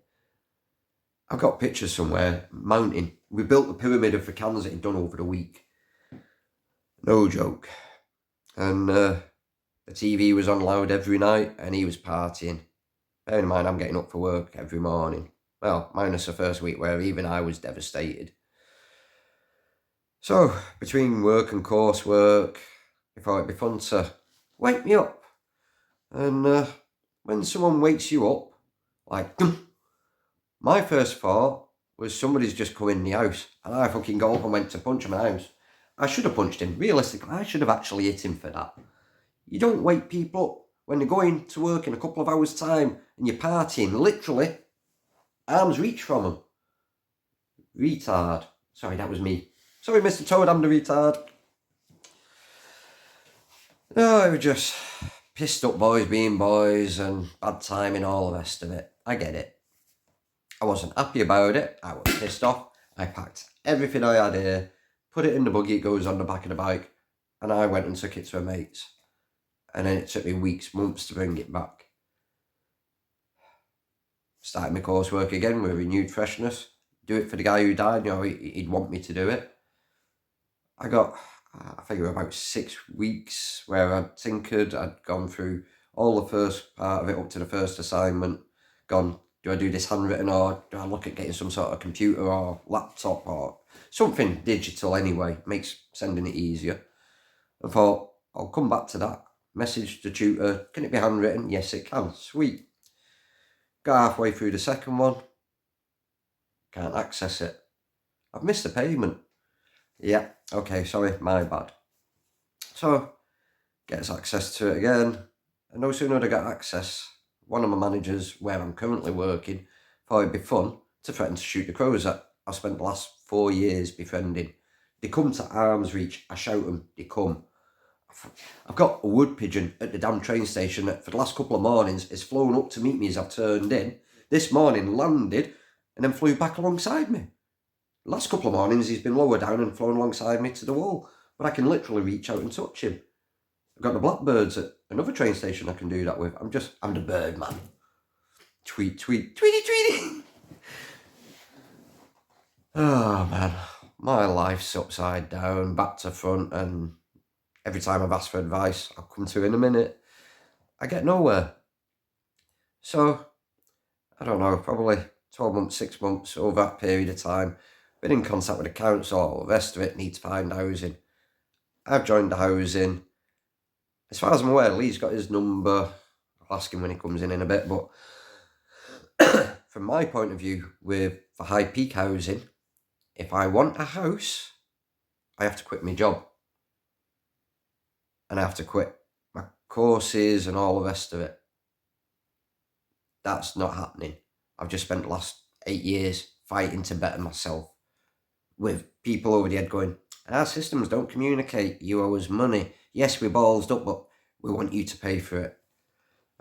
I've got pictures somewhere, mountain. We built the pyramid of the cans that he'd done over the week. No joke. And the TV was on loud every night and he was partying. Bear in mind, I'm getting up for work every morning. Well, minus the first week where even I was devastated. So, between work and coursework, I thought it'd be fun to wake me up. And when someone wakes you up, like, my first thought was somebody's just come in the house. And I fucking got up and went to punch him in the house. I should have punched him. Realistically, I should have actually hit him for that. You don't wake people up when they're going to work in a couple of hours' time and you're partying. Literally, arm's reach from them. Retard. Sorry, that was me. Sorry, Mr. Toad, I'm the retard. No, it was just pissed up boys being boys and bad timing, all the rest of it. I get it. I wasn't happy about it. I was pissed off. I packed everything I had here, put it in the buggy, it goes on the back of the bike, and I went and took it to her mates. And then it took me weeks, months to bring it back. Started my coursework again with renewed freshness. Do it for the guy who died, you know, he'd want me to do it. I got, I figure, about 6 weeks where I'd tinkered. I'd gone through all the first part of it up to the first assignment. Gone, do I do this handwritten or do I look at getting some sort of computer or laptop or something digital anyway? Makes sending it easier. I thought, I'll come back to that. Message the tutor, can it be handwritten? Yes, it can. Sweet. Got halfway through the second one. Can't access it. I've missed a payment. Yeah, okay, sorry, my bad. So, gets access to it again. And no sooner had I got access, one of my managers, where I'm currently working, thought it'd be fun to threaten to shoot the crows at. I spent the last 4 years befriending. They come to arm's reach. I shout them, they come. I've got a wood pigeon at the damn train station that for the last couple of mornings has flown up to meet me as I've turned in. This morning landed and then flew back alongside me. The last couple of mornings he's been lower down and flown alongside me to the wall, but I can literally reach out and touch him. I've got the blackbirds at another train station I can do that with. I'm the bird man. Tweet, tweet, tweety, tweety. Oh man, my life's upside down, back to front, and every time I've asked for advice, I'll come to in a minute, I get nowhere. So, I don't know, probably 12 months, 6 months, over that period of time, been in contact with the council, all the rest of it, need to find housing. I've joined the housing. As far as I'm aware, Lee's got his number. I'll ask him when he comes in a bit, but from my point of view, with the high peak housing, if I want a house, I have to quit my job. And I have to quit my courses and all the rest of it. That's not happening. I've just spent the last 8 years fighting to better myself, with people over the head going, our systems don't communicate, you owe us money. Yes, we're ballsed up, but we want you to pay for it.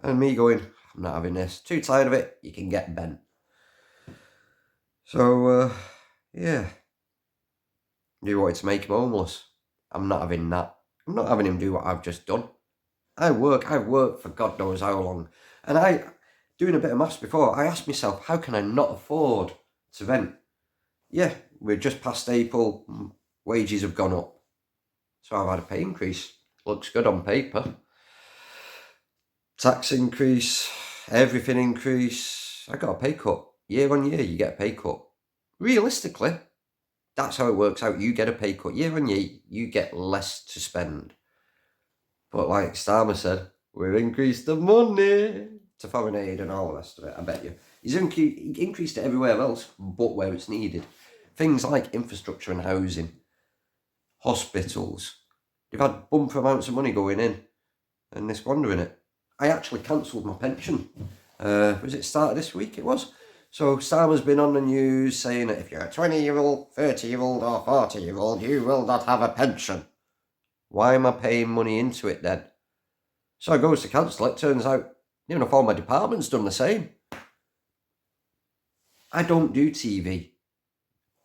And me going, I'm not having this. Too tired of it, you can get bent. So, yeah. You wanted to make him homeless. I'm not having that. I'm not having him do what I've just done. I've worked for God knows how long. And doing a bit of maths before, I asked myself, how can I not afford to rent? Yeah, we're just past April, wages have gone up. So I've had a pay increase. Looks good on paper. Tax increase, everything increase. I got a pay cut. Year on year, you get a pay cut. Realistically, that's how it works out. You get a pay cut. Year on year, you get less to spend. But like Starmer said, we've increased the money to foreign aid and all the rest of it, I bet you. He's increased it everywhere else, but where it's needed. Things like infrastructure and housing, hospitals. They've had bumper amounts of money going in, and they're squandering it. I actually cancelled my pension. Was it start of this week? It was. So Starmer's been on the news saying that if you're a 20-year-old, 30-year-old or 40-year-old, you will not have a pension. Why am I paying money into it then? So I goes to cancel it. Turns out, all my department's done the same. I don't do TV.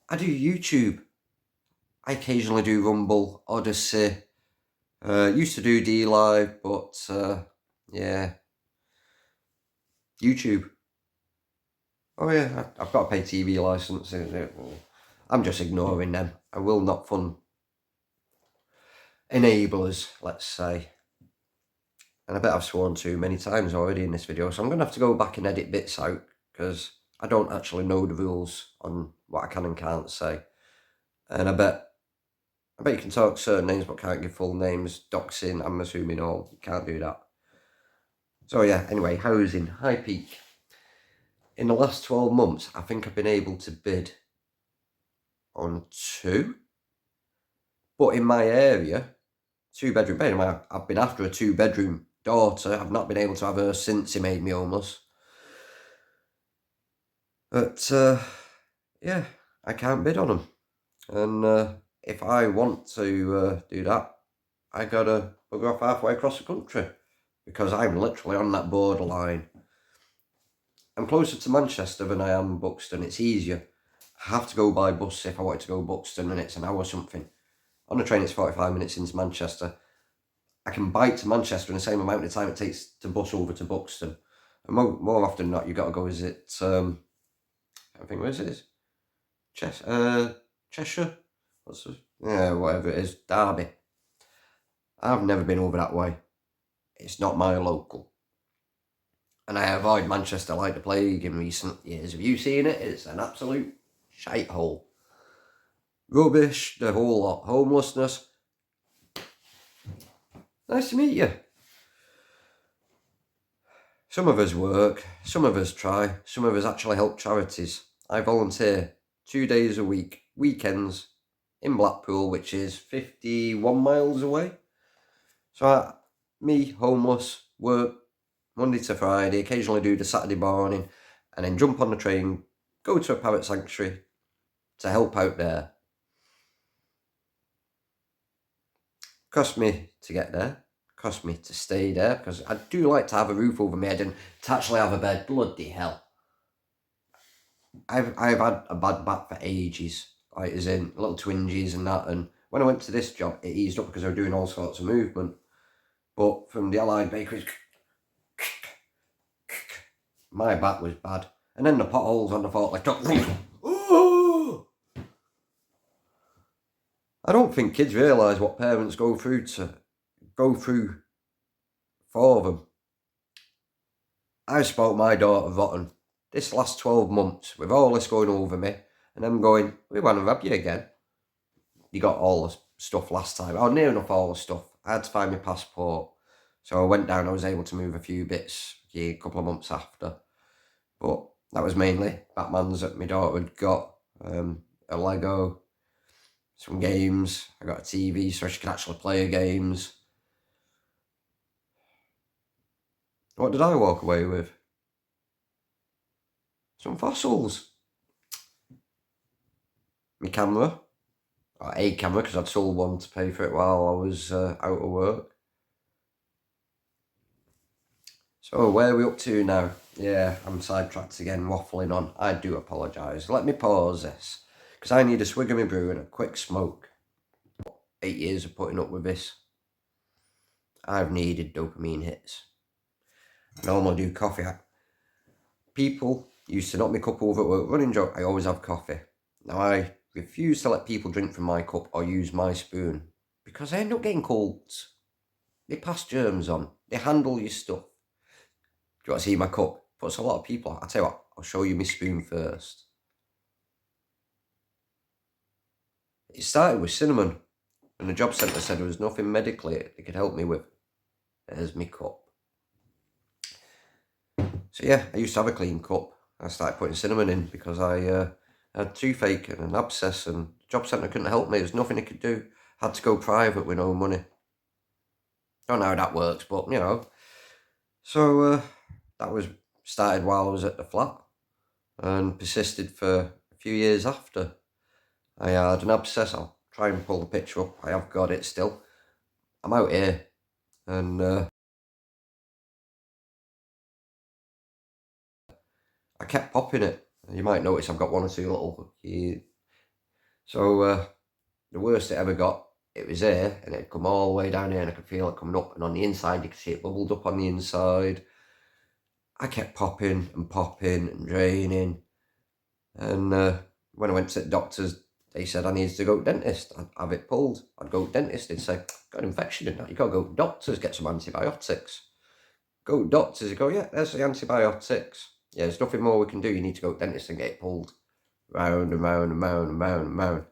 I do YouTube. I occasionally do Rumble, Odyssey. Used to do D-Live, but yeah. YouTube. Oh yeah, I've got to pay TV licence. I'm just ignoring them. I will not fund enablers, let's say. And I bet I've sworn too many times already in this video, so I'm going to have to go back and edit bits out, because I don't actually know the rules on what I can and can't say. And I bet you can talk certain names but can't give full names. Doxing, I'm assuming all. You can't do that. So yeah, anyway, housing, high peak. In the last 12 months, I think I've been able to bid on 2. But in my area, 2-bedroom bed. I've been after a 2-bedroom daughter. I've not been able to have her since he made me homeless. But, yeah, I can't bid on them. And if I want to do that, I gotta bugger off halfway across the country, because I'm literally on that borderline. I'm closer to Manchester than I am Buxton. It's easier. I have to go by bus if I wanted to go Buxton, and it's an hour or something. On the train, it's 45 minutes into Manchester. I can bike to Manchester in the same amount of time it takes to bus over to Buxton. And more often than not, you've got to go, is it, I think, where is it? Cheshire? Whatever it is, Derby. I've never been over that way. It's not my local. And I avoid Manchester like the plague in recent years. Have you seen it? It's an absolute shithole. Rubbish, the whole lot. Homelessness. Nice to meet you. Some of us work, some of us try, some of us actually help charities. I volunteer 2 days a week, weekends, in Blackpool, which is 51 miles away. So me, homeless, work Monday to Friday, occasionally do the Saturday morning, and then jump on the train, go to a parrot sanctuary to help out there. Cost me to get there, cost me to stay there, because I do like to have a roof over my head and to actually have a bed. Bloody hell. I've had a bad back for ages, like as in little twinges and that, and when I went to this job, it eased up because I was doing all sorts of movement. But from the Allied bakeries, my back was bad. And then the potholes on the forklift. Oh! I don't think kids realise what parents go through for them. I spoke my daughter rotten this last 12 months with all this going over me, and them going, we want to rob you again. You got all the stuff last time. Oh, near enough all the stuff. I had to find my passport. So I went down, I was able to move a few bits a couple of months after. But that was mainly Batman's that my daughter had got, a Lego, some games. I got a TV so she could actually play games. What did I walk away with? Some fossils. My camera, or a camera, because I'd sold one to pay for it while I was out of work. So where are we up to now? Yeah, I'm sidetracked again, waffling on. I do apologise. Let me pause this, because I need a swig of my brew and a quick smoke. 8 years of putting up with this. I've needed dopamine hits. I normally do coffee. People used to knock my cup over at work. Running joke, I always have coffee. Now I refuse to let people drink from my cup or use my spoon, because I end up getting colds. They pass germs on. They handle your stuff. Do you want to see my cup? Puts a lot of people. I'll tell you what, I'll show you my spoon first. It started with cinnamon, and the job centre said there was nothing medically they could help me with. There's my cup. So yeah, I used to have a clean cup. I started putting cinnamon in because I had toothache and an abscess, and the job centre couldn't help me. There's nothing they could do. Had to go private with no money. Don't know how that works, but you know. So that was started while I was at the flat and persisted for a few years after. I had an abscess. I'll try and pull the picture up. I have got it still. I'm out here, and I kept popping it. You might notice I've got one or two little. So the worst it ever got, it was there, and it'd come all the way down here, and I could feel it coming up, and on the inside you could see it bubbled up on the inside. I kept popping and draining, and when I went to the doctors, they said I needed to go to the dentist. I'd have it pulled. I'd go to the dentist. They'd say, got an infection in that. You got to go to doctors, get some antibiotics. Go to doctors. You go, yeah, there's the antibiotics. Yeah, there's nothing more we can do. You need to go to the dentist and get it pulled. Round and round and round and round and round.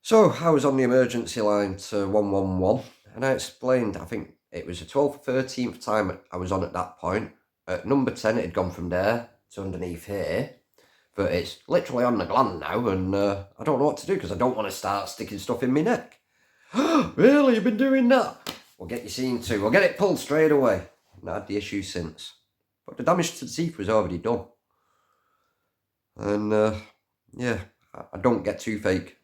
So I was on the emergency line to 111, and I explained, I think it was the 12th or 13th time I was on at that point. At number 10, it had gone from there to underneath here. But it's literally on the gland now, and I don't know what to do because I don't want to start sticking stuff in my neck. Really? You've been doing that? We'll get you seen to. We'll get it pulled straight away. Not had the issue since. But the damage to the teeth was already done. And yeah, I don't get toothache.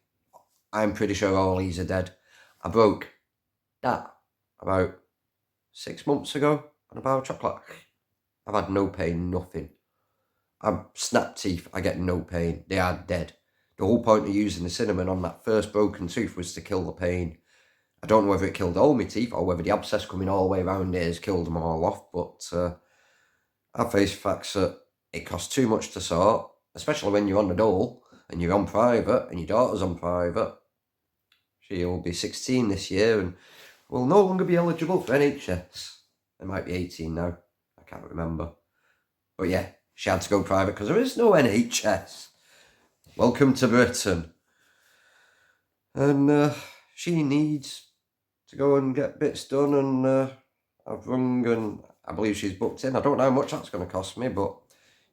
I'm pretty sure all these are dead. I broke that about 6 months ago on a bar of chocolate. I've had no pain, nothing. I've snapped teeth, I get no pain. They are dead. The whole point of using the cinnamon on that first broken tooth was to kill the pain. I don't know whether it killed all my teeth or whether the abscess coming all the way around there has killed them all off, but I face facts that it costs too much to sort, especially when you're on the dole and you're on private and your daughter's on private. She'll be 16 this year and will no longer be eligible for NHS. It might be 18 now, I can't remember. But yeah, she had to go private because there is no NHS. Welcome to Britain. And she needs to go and get bits done, and I've rung and I believe she's booked in. I don't know how much that's going to cost me, but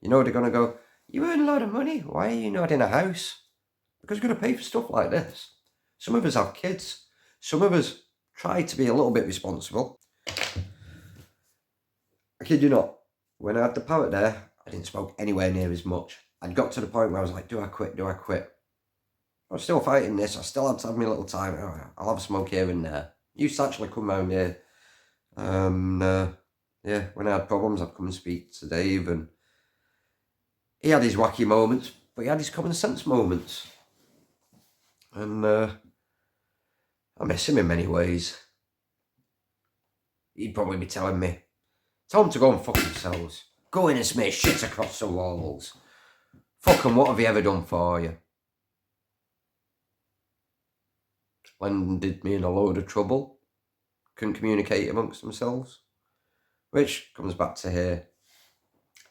you know they're going to go, you earn a lot of money, why are you not in a house? Because you're going to pay for stuff like this. Some of us have kids. Some of us try to be a little bit responsible. I kid you not, when I had the parrot there, I didn't smoke anywhere near as much. I'd got to the point where I was like, do I quit, do I quit? I was still fighting this, I still had to have my little time. I'll have a smoke here and there. Used to actually come round here. Yeah, when I had problems, I'd come and speak to Dave, and he had his wacky moments, but he had his common sense moments. And I miss him in many ways. He'd probably be telling me, tell them to go and fuck themselves. Go in and smear shit across the walls. Fuck 'em, what have he ever done for you? Landed me in a load of trouble. Couldn't communicate amongst themselves. Which comes back to here.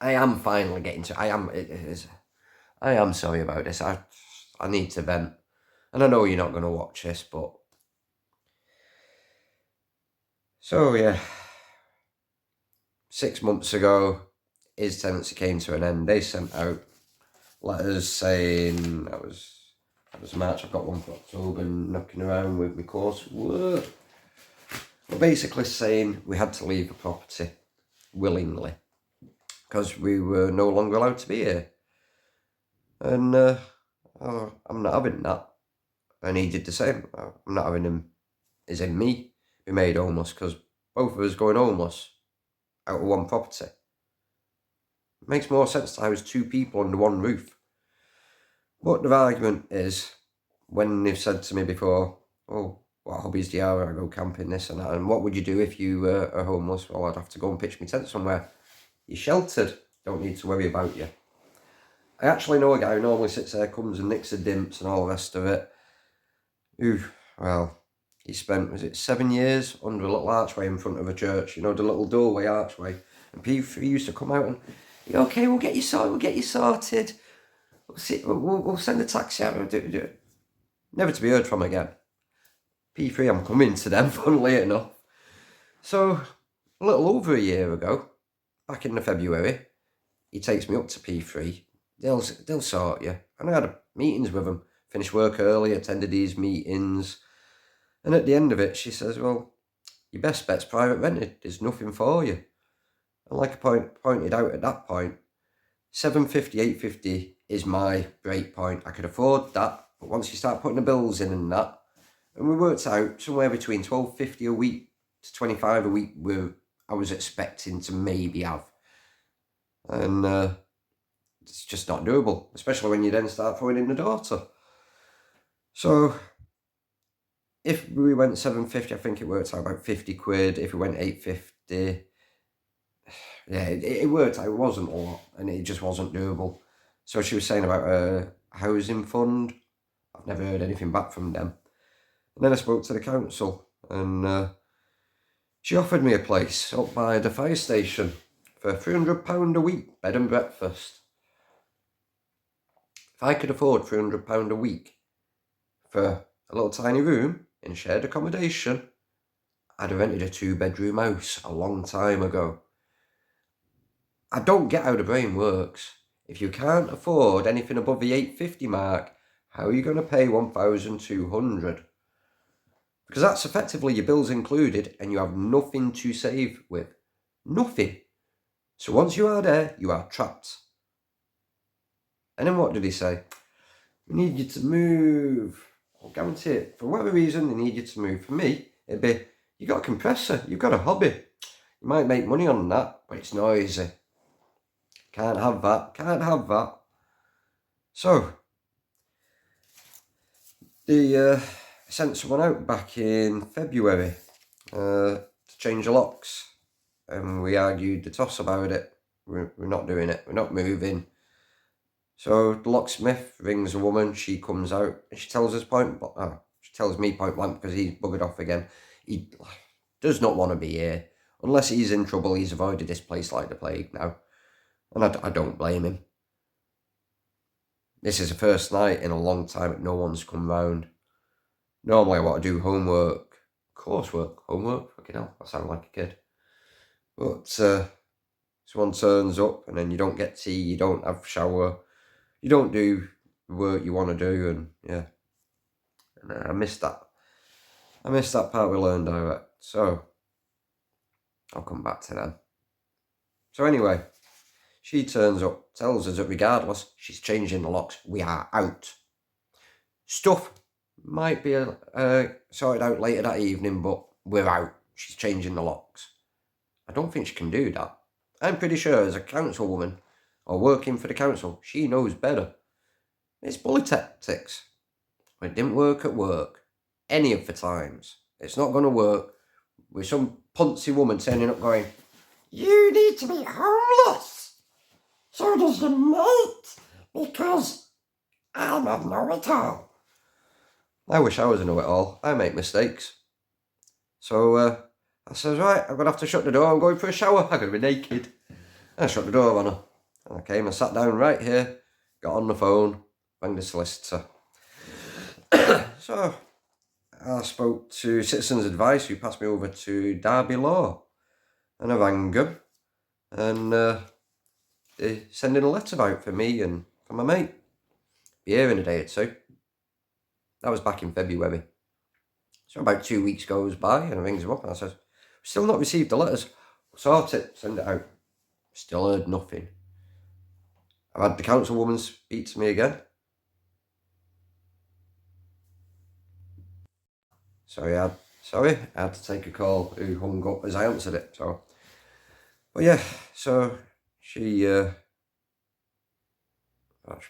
I am finally getting to, I am sorry about this. I need to vent. And I know you're not going to watch this, but... So, yeah. 6 months ago, his tenancy came to an end. They sent out letters saying, that was March, I've got one for October, knocking around with my coursework. But basically saying we had to leave the property willingly because we were no longer allowed to be here. And I'm not having that. And he did the same. I'm not having him, as in me, be made homeless, because both of us going homeless out of one property. It makes more sense to house two people under one roof. But the argument is, when they've said to me before, oh, what hobbies do you have? I go camping, this and that. And what would you do if you are homeless? Well, I'd have to go and pitch my tent somewhere. You're sheltered. Don't need to worry about you. I actually know a guy who normally sits there, comes and nicks the dimps and all the rest of it. Who, well, he spent, was it 7 years under a little archway in front of a church? You know, the little doorway archway. And people used to come out and, okay, we'll get you sorted. We'll send a taxi out. Never to be heard from again. P3, I'm coming to them, funnily enough. So, a little over a year ago, back in the February, he takes me up to P3. They'll sort you. And I had meetings with them. Finished work early, attended these meetings. And at the end of it, she says, well, your best bet's private rented. There's nothing for you. And like I pointed out at that point, 750, 850 is my break point. I could afford that. But once you start putting the bills in and that, and we worked out somewhere between $12.50 a week to $25 a week where I was expecting to maybe have. And it's just not doable, especially when you then start throwing in the daughter. So if we went 750, I think it worked out about 50 quid. If we went 850, yeah, it worked out. It wasn't a lot, and it just wasn't doable. So she was saying about a housing fund. I've never heard anything back from them. And then I spoke to the council, and she offered me a place up by the fire station for £300 a week, bed and breakfast. If I could afford £300 a week for a little tiny room in shared accommodation, I'd have rented a 2-bedroom house a long time ago. I don't get how the brain works. If you can't afford anything above the $850 mark, how are you going to pay $1,200? Because that's effectively your bills included, and you have nothing to save with. Nothing. So once you are there, you are trapped. And then what did he say? We need you to move. I'll guarantee it. For whatever reason, they need you to move. For me, it'd be, you got a compressor, you've got a hobby. You might make money on that, but it's noisy. Can't have that. So, they sent someone out back in February to change the locks. And we argued the toss about it. We're not doing it. We're not moving. So the locksmith rings a woman. She comes out and she tells us she tells me point blank, because he's buggered off again. He does not want to be here. Unless he's in trouble, he's avoided this place like the plague now. And I don't blame him. This is the first night in a long time that no one's come round. Normally I want to do homework. Coursework. Homework? Fucking hell, I sound like a kid. But someone turns up and then you don't get tea, you don't have a shower, you don't do the work you want to do, and yeah. And I missed that. I missed that part with Learn Direct. So I'll come back to them. So anyway, she turns up, tells us that regardless, she's changing the locks. We are out. Stuff might be sorted out later that evening, but we're out. She's changing the locks. I don't think she can do that. I'm pretty sure as a councilwoman or working for the council, she knows better. It's bully tactics. It didn't work at work any of the times. It's not going to work with some poncy woman turning up going, "You need to be homeless. So does your mate, because I'm a know-it-all." I wish I was a know-it-all. I make mistakes. So I says, right, I'm going to have to shut the door. I'm going for a shower. I'm going to be naked. And I shut the door on her. And I came and sat down right here, got on the phone, rang the solicitor. So I spoke to Citizens Advice, who passed me over to Derby Law. And I rang them. And they're sending a letter out for me and for my mate. Be here in a day or two. That was back in February. So about 2 weeks goes by and I rings them up and I says, "Still not received the letters. Sort it, send it out." Still heard nothing. I've had the councilwoman speak to me again. Sorry, I had to take a call who hung up as I answered it. So, but yeah, so she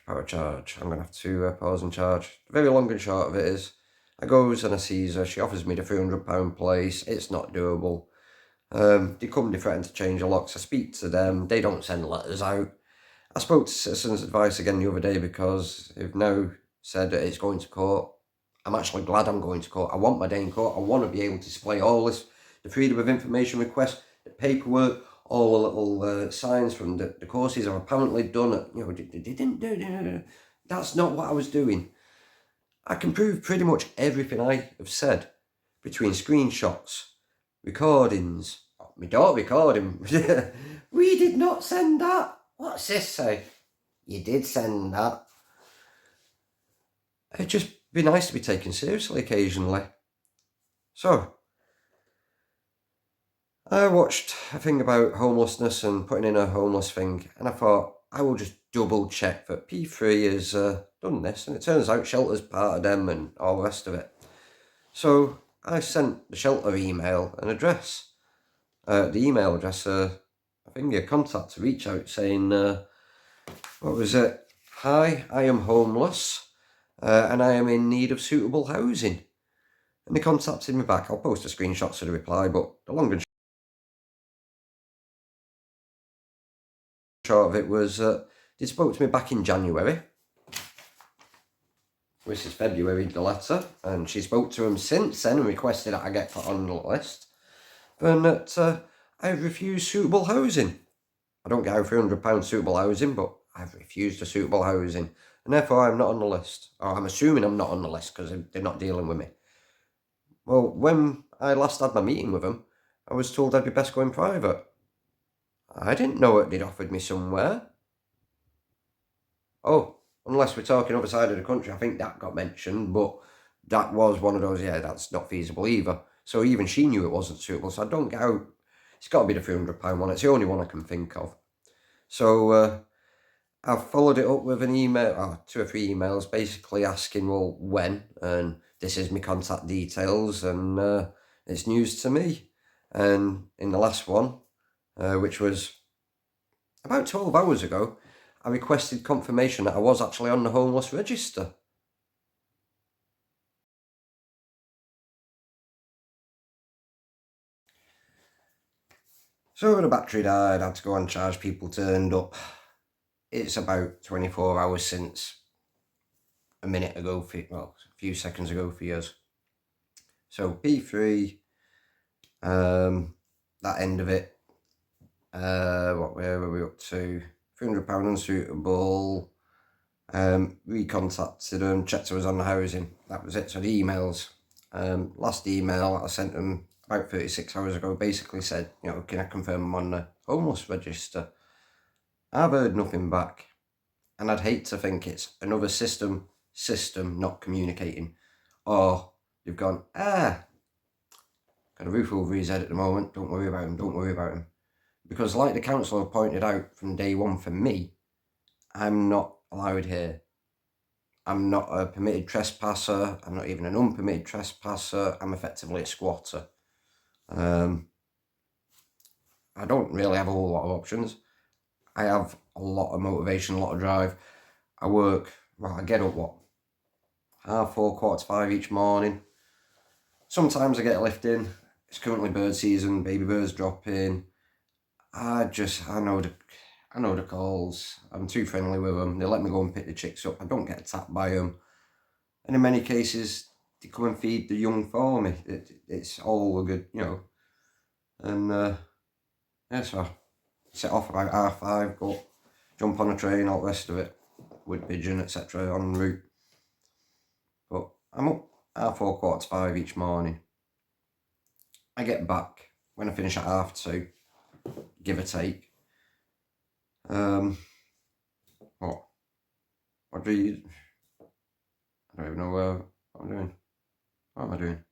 power charge. I'm going to have to pause and charge. The very long and short of it is, I goes and I sees her. She offers me the £300 place. It's not doable. They come, they threaten to change the locks. I speak to them. They don't send letters out. I spoke to Citizens Advice again the other day because they've now said that it's going to court. I'm actually glad I'm going to court. I want my day in court. I want to be able to display all this, the Freedom of Information request, the paperwork, all the little signs from the courses I've apparently done. They didn't do. That's not what I was doing. I can prove pretty much everything I have said between screenshots, recordings, my daughter recording. "We did not send that. What's this say?" "You did send that." It'd just be nice to be taken seriously occasionally. So, I watched a thing about homelessness and putting in a homeless thing, and I thought I will just double check that P3 has done this, and it turns out shelter's part of them and all the rest of it. So I sent the shelter email an address. The email address, I think a contact to reach out saying, what was it? "Hi, I am homeless and I am in need of suitable housing." And they contacted me back. I'll post a screenshot to the reply, but the long and short of it was they spoke to me back in January. This is February, the letter, and she spoke to him since then and requested that I get put on the list. And that I've refused suitable housing. I don't get out £300 suitable housing, but I've refused a suitable housing, and therefore I'm not on the list. Or I'm assuming I'm not on the list because they're not dealing with me. Well, when I last had my meeting with them, I was told I'd be best going private. I didn't know it. They'd offered me somewhere. Oh, unless we're talking other side of the country, I think that got mentioned, but that was one of those, yeah, that's not feasible either. So even she knew it wasn't suitable, so I don't get out. It's got to be the £300 one. It's the only one I can think of. So I've followed it up with an email, 2 or 3 emails, basically asking, well, when, and this is my contact details, and it's news to me. And in the last one, which was about 12 hours ago, I requested confirmation that I was actually on the homeless register. So when the battery died, I had to go and charge. People turned up. It's about 24 hours since a minute ago, a few seconds ago for years. So P3, that end of it, where were we up to? £300 unsuitable. Recontacted them, checked I was on the housing. That was it. So the emails, last email I sent them about 36 hours ago, basically said, you know, can I confirm I'm on the homeless register? I've heard nothing back, and I'd hate to think it's another system not communicating, or they've gone, got a roof over his head at the moment, don't worry about him. Because like the council have pointed out from day one, for me, I'm not allowed here. I'm not a permitted trespasser. I'm not even an unpermitted trespasser. I'm effectively a squatter. I don't really have a whole lot of options. I have a lot of motivation, a lot of drive. I get up, 4:30, 4:45 each morning. Sometimes I get a lift in. It's currently bird season, baby birds drop in. I know the calls. I'm too friendly with them. They let me go and pick the chicks up. I don't get attacked by them. And in many cases, they come and feed the young for me. It's all a good, you know. And so I set off about 5:30, go jump on a train, all the rest of it, with pigeon, etc. en route. But I'm up 4:30, 4:45 each morning. I get back when I finish at 2:30, give or take. What do you? I don't even know what I'm doing. What am I doing?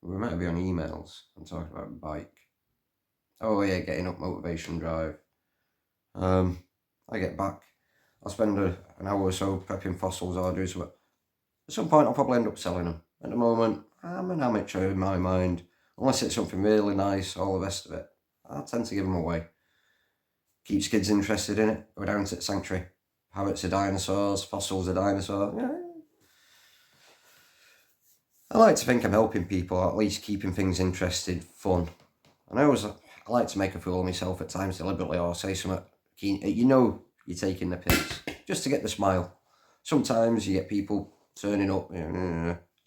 We might be on emails. I'm talking about bike. Oh yeah, getting up, motivation drive. I get back. I'll spend an hour or so prepping fossils orders, but at some point I'll probably end up selling them. At the moment, I'm an amateur in my mind. Unless it's something really nice, all the rest of it, I tend to give them away. Keeps kids interested in it. Go down to the sanctuary. Parrots are dinosaurs, fossils are dinosaurs. Yeah. I like to think I'm helping people, or at least keeping things interesting, fun. And I like to make a fool of myself at times deliberately, or say something, you know, you're taking the piss, just to get the smile. Sometimes you get people turning up.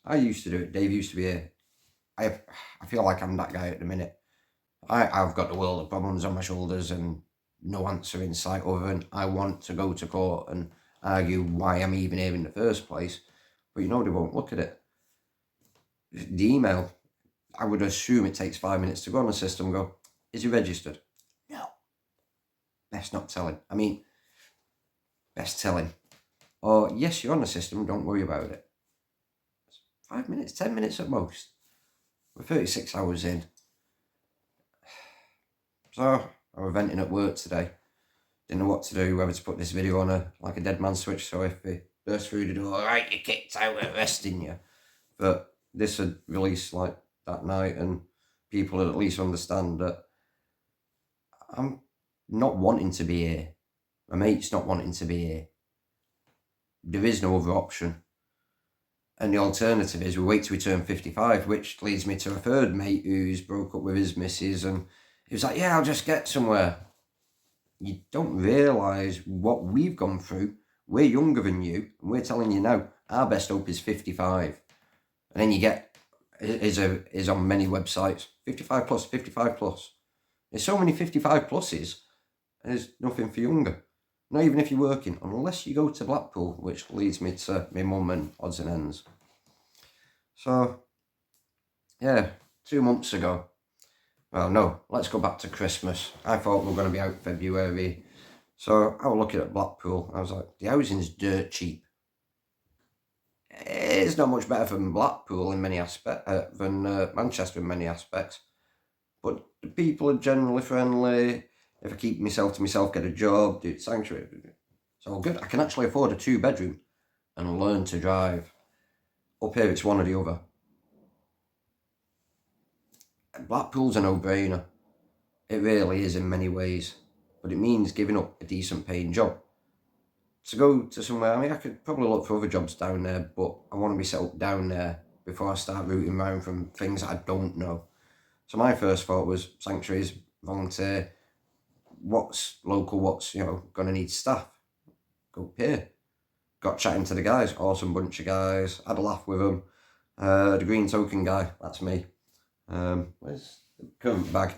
I used to do it. Dave used to be here. I feel like I'm that guy at the minute. I've got the world of problems on my shoulders and no answer in sight other than I want to go to court and argue why I'm even here in the first place. But you know they won't look at it. The email, I would assume it takes 5 minutes to go on the system and go, is he registered? No. Best not tell him. Best tell him. Or, yes, you're on the system, don't worry about it. 5 minutes, 10 minutes at most. We're 36 hours in. So, I was venting at work today. Didn't know what to do, whether to put this video on a dead man switch, so if he burst through the door, alright, you're kicked out, we're arresting you. But this had released like that night, and people would at least understand that I'm not wanting to be here. My mate's not wanting to be here. There is no other option. And the alternative is we wait till we turn 55, which leads me to a third mate who's broke up with his missus, and he was like, yeah, I'll just get somewhere. You don't realise what we've gone through. We're younger than you, and we're telling you now, our best hope is 55. And then you get, is on many websites, 55 plus, 55 plus. There's so many 55 pluses, and there's nothing for younger. Not even if you're working, unless you go to Blackpool, which leads me to my mum and odds and ends. So, yeah, 2 months ago. Well, no, let's go back to Christmas. I thought we were going to be out February. So I was looking at Blackpool. I was like, the housing's dirt cheap. It's not much better than Blackpool in many aspects, than Manchester in many aspects. But the people are generally friendly. If I keep myself to myself, get a job, do sanctuary, it's all good. I can actually afford a 2-bedroom and learn to drive. Up here, it's one or the other. Blackpool's a no-brainer. It really is in many ways. But it means giving up a decent paying job. To go to somewhere, I could probably look for other jobs down there, but I want to be set up down there before I start rooting around from things that I don't know. So my first thought was sanctuaries, volunteer, what's local, what's, going to need staff. Go here. Got chatting to the guys, awesome bunch of guys, had a laugh with them. The green token guy, that's me. Where's the current bag?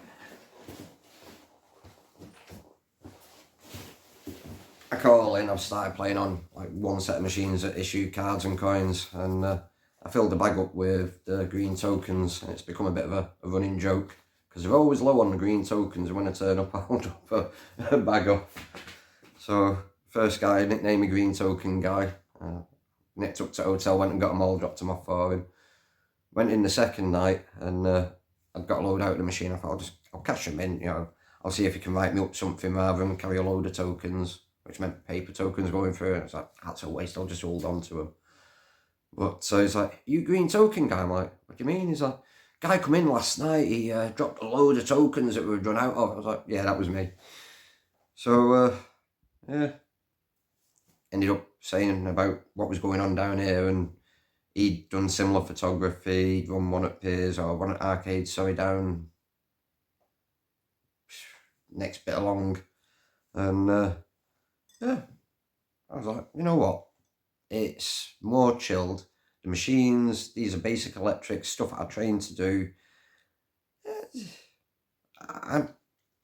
I call in, I've started playing on like one set of machines that issue cards and coins, and I filled the bag up with the green tokens, and it's become a bit of a running joke because they're always low on the green tokens, and when I turn up I'll drop a bag off. So first guy, nicknamed me Green Token Guy, nicked up to the hotel, went and got them all, dropped them off for him. Went in the second night, and I'd got a load out of the machine. I thought I'll cash them in, I'll see if he can write me up something rather than carry a load of tokens, which meant paper tokens going through. And it's like, that's a waste, I'll just hold on to them. But so he's like, you Green Token Guy? I'm like, what do you mean? He's like, guy come in last night, he dropped a load of tokens that we were run out of. I was like, yeah, that was me. So, yeah. Ended up saying about what was going on down here, and he'd done similar photography. He'd run one at Piers, or one at Arcade, sorry, down next bit along. And yeah, I was like, you know what? It's more chilled. The machines, these are basic electrics, stuff I trained to do. I'm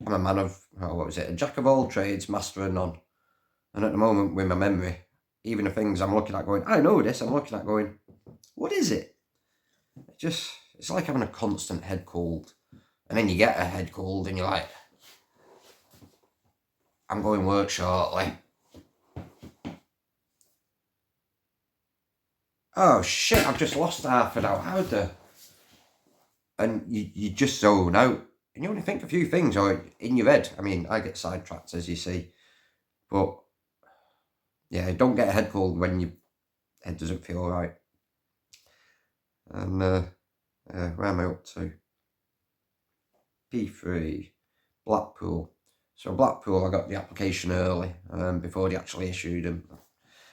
a man of, a jack of all trades, master of none. And at the moment, with my memory, even the things I'm looking at going, I know this, I'm looking at going, what is it? It's like having a constant head cold. And then you get a head cold and you're like, I'm going work shortly. Oh shit, I've just lost half an hour. How the... And you just zone out. And you only think a few things or in your head. I mean, I get sidetracked, as you see. But yeah, don't get a head cold when your head doesn't feel right. And where am I up to? P3, Blackpool. So Blackpool, I got the application early, before they actually issued them.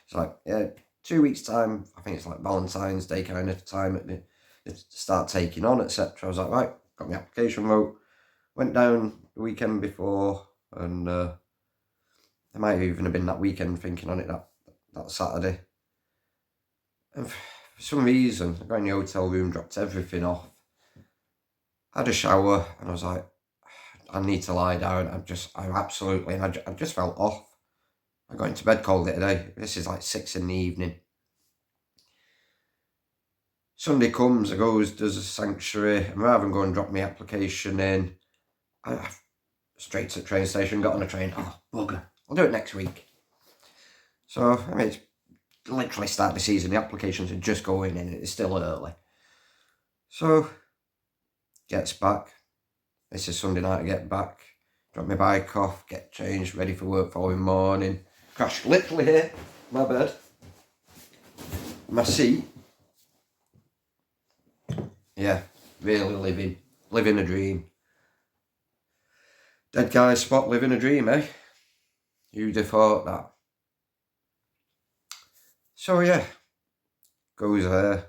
It's like, yeah, 2 weeks time, I think it's like Valentine's Day kind of time at the start taking on, etc. I was like, right, got my application wrote, went down the weekend before, and it might even have been that weekend thinking on it that Saturday. And for some reason, I got in the hotel room, dropped everything off, had a shower, and I was like, I need to lie down. I just felt off. I got into bed, called it a day. This is like 6 in the evening. Sunday comes, I goes, does a sanctuary, and rather than go and drop my application in, I straight to the train station, got on a train. Oh, bugger, I'll do it next week. So, I mean, it's literally start the season, the applications are just going in, it's still early. So, gets back. This is Sunday night, I get back, drop my bike off, get changed, ready for work following morning. Crash literally here, my bed, my seat. Yeah, really living a dream. Dead guy spot, living a dream, eh? You'd have thought that. So yeah, goes there,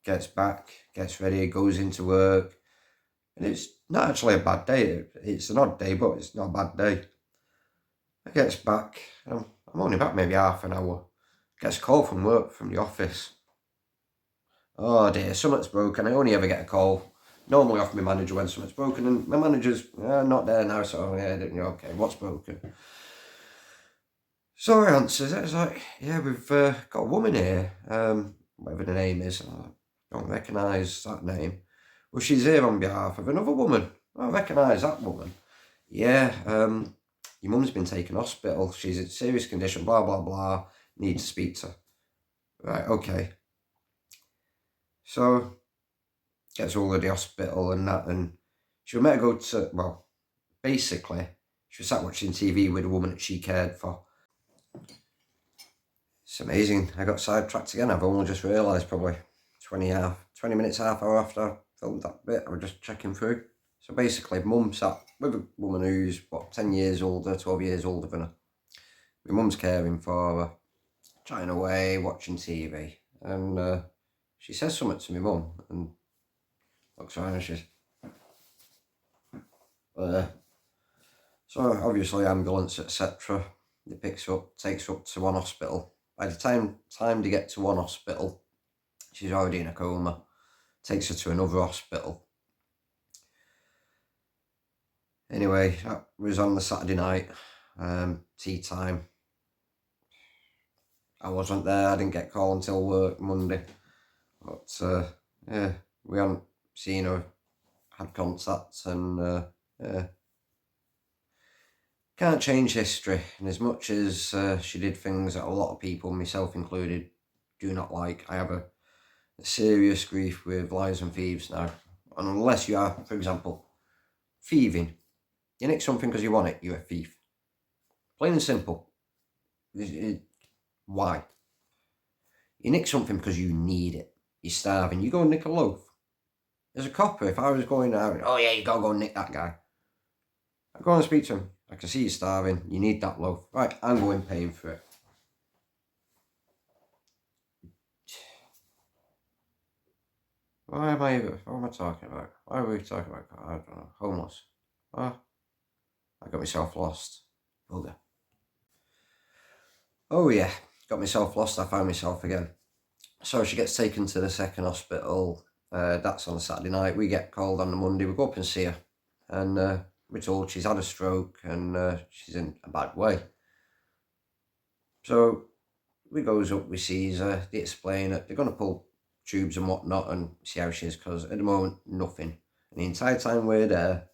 gets back, gets ready, goes into work. And it's not actually a bad day. It's an odd day, but it's not a bad day. I gets back, I'm only back maybe half an hour. Gets a call from work, from the office. Oh dear, something's broken. I only ever get a call normally off my manager when something's broken, and my manager's not there now, so yeah, okay, what's broken? So I answers it, it's like, yeah, we've got a woman here, whatever the name is, I don't recognise that name. Well, she's here on behalf of another woman. I recognise that woman. Yeah, your mum's been taken to hospital, she's in serious condition, blah, blah, blah, need to speak to her. Right, okay. So, gets all of the hospital and that, and she was meant to go to, well, basically, she was sat watching TV with a woman that she cared for. It's amazing, I got sidetracked again. I've only just realised probably 20 minutes, half hour after I filmed that bit, I was just checking through. So basically, mum sat with a woman who's, 10 years older, 12 years older than her. My mum's caring for her, chatting away, watching TV, and she says something to my mum, and looks around and she's, so obviously ambulance, etc. They picks her up, takes her up to one hospital. By the time to get to one hospital, she's already in a coma. Takes her to another hospital. Anyway, that was on the Saturday night, tea time. I wasn't there, I didn't get called until work Monday. But yeah, we haven't seen her, had contact, and yeah, can't change history. And as much as she did things that a lot of people, myself included, do not like, I have a serious grief with liars and thieves now. And unless you are, for example, thieving, you nick something because you want it, you're a thief. Plain and simple. Why? You nick something because you need it. You're starving. You go and nick a loaf. As a copper, if I was going out, oh yeah, you gotta go and nick that guy. I go and speak to him. I can see you're starving. You need that loaf. Right, I'm going paying for it. What am I talking about? Why are we talking about? I don't know. Homeless. Oh, I got myself lost. Bugger. Oh yeah, got myself lost. I found myself again. So she gets taken to the second hospital. That's on a Saturday night. We get called on the Monday. We go up and see her. And we're told she's had a stroke and she's in a bad way. So we goes up, we sees her, they explain it. They're going to pull tubes and whatnot and see how she is, because at the moment, nothing. And the entire time we're there,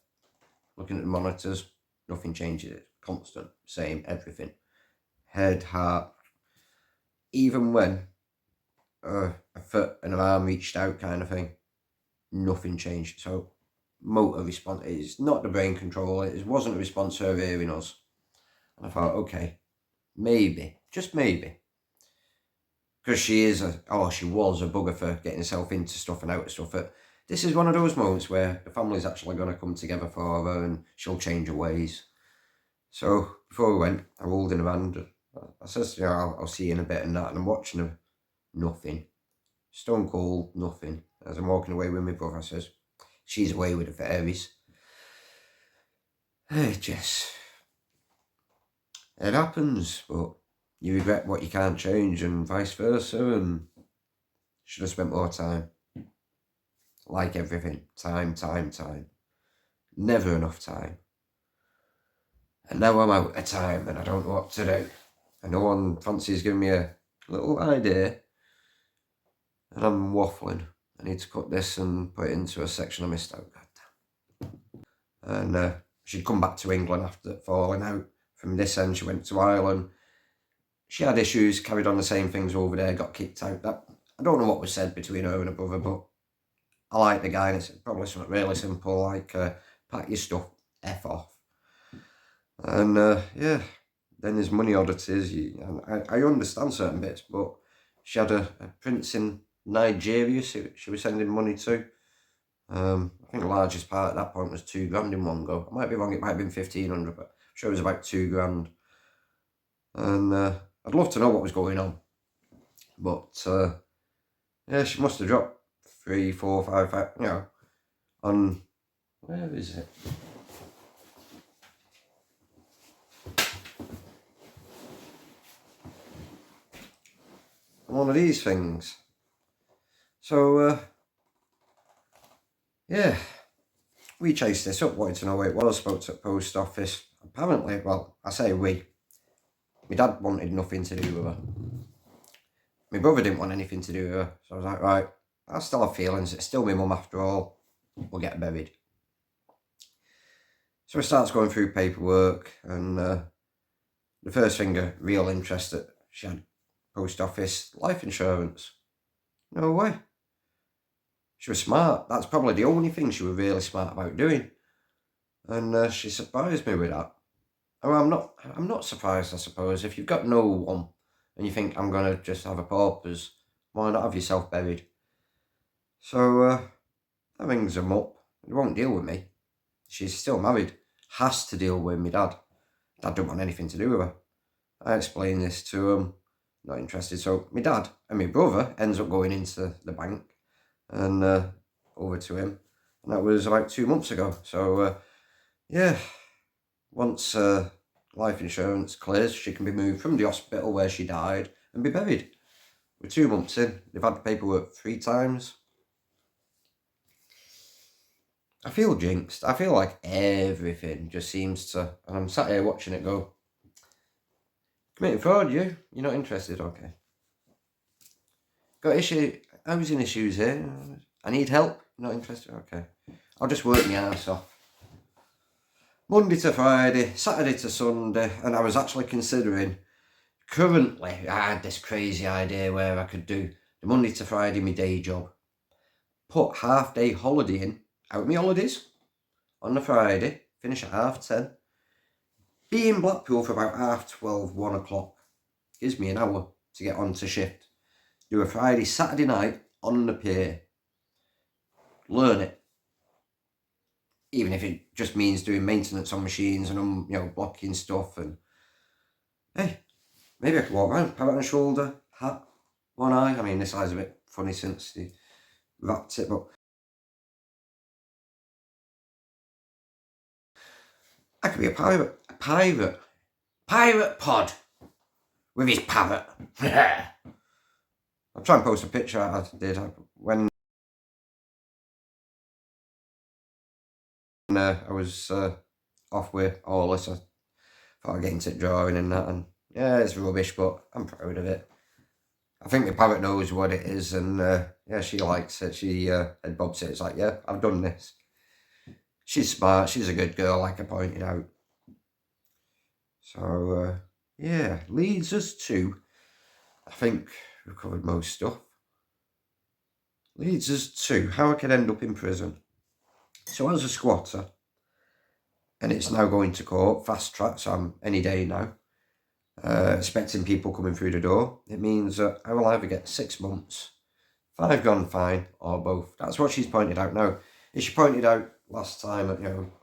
looking at the monitors, nothing changes. It's constant, same, everything. Head, heart. Even when a foot and an arm reached out kind of thing, nothing changed. So motor response, it's not the brain control, it wasn't a response to her hearing us. And I thought, okay, maybe, just maybe, because she was a bugger for getting herself into stuff and out of stuff. This is one of those moments where the family's actually going to come together for her and she'll change her ways. So before we went, I rolled in her hand. I says, I'll see you in a bit and that. And I'm watching her, nothing. Stone cold, nothing. As I'm walking away with my brother, I says, she's away with the fairies. It happens, but you regret what you can't change and vice versa, and should have spent more time. Like everything, time. Never enough time. And now I'm out of time and I don't know what to do. And no one fancies giving me a little idea. And I'm waffling. I need to cut this and put it into a section I missed out. And she'd come back to England after falling out. From this end, she went to Ireland. She had issues, carried on the same things over there, got kicked out. I don't know what was said between her and her brother, but I like the guy, and it's probably something really simple, like pack your stuff, F off. And yeah, then there's money oddities. I understand certain bits, but she had a prince in Nigeria she was sending money to. I think the largest part at that point was £2,000 in one go. I might be wrong, it might have been 1,500, but I'm sure it was about £2,000. And I'd love to know what was going on. But yeah, she must have dropped 3, 4, 5, on, where is it? One of these things. So yeah, we chased this up, wanted to know where it was, spoke to the post office. Apparently, well, I say we. My dad wanted nothing to do with her. My brother didn't want anything to do with her. So I was like, right, I still have feelings. It's still my mum after all. We'll get buried. So we starts going through paperwork, and the first thing of real interest that she had, post office, life insurance. No way. She was smart. That's probably the only thing she was really smart about doing. And she surprised me with that. Well, I'm not surprised, I suppose. If you've got no one and you think I'm going to just have a paupers, why not have yourself buried? So that rings them up. They won't deal with me. She's still married. Has to deal with my dad. Dad don't want anything to do with her. I explained this to him. Not interested. So my dad and my brother ends up going into the bank and over to him. And that was about 2 months ago. So yeah, once life insurance clears, she can be moved from the hospital where she died and be buried. We're 2 months in. They've had the paperwork 3 times. I feel jinxed. I feel like everything just seems to... And I'm sat here watching it go, committing fraud, you're not interested, okay. Got issue, housing issues here. I need help. Not interested? Okay. I'll just work my ass off. Monday to Friday, Saturday to Sunday, and I was actually considering, currently, I had this crazy idea where I could do the Monday to Friday, my day job, put half-day holiday in, out of my holidays, on the Friday, finish at 10:30, be in Blackpool for about 12:30, 1 o'clock, gives me an hour to get on to shift, do a Friday, Saturday night on the pier, learn it. Even if it just means doing maintenance on machines and blocking stuff, and hey, maybe I could walk around, parrot on the shoulder, hat, one eye. I mean, this eye's a bit funny since they wrapped it, but I could be a pirate pod with his parrot. I'll try and post a picture I did when I was off with all this. I thought I'd get into drawing and that, and yeah, it's rubbish, but I'm proud of it. I think the parrot knows what it is, and yeah, she likes it. She head bobs it. It's like, yeah, I've done this. She's smart. She's a good girl, like I pointed out. So yeah, leads us to, I think we've covered most stuff. Leads us to how I could end up in prison. So as a squatter, and it's now going to court, fast track, so I'm any day now, expecting people coming through the door. It means that I will either get 6 months, £5 fine, or both. That's what she's pointed out now. As she pointed out last time,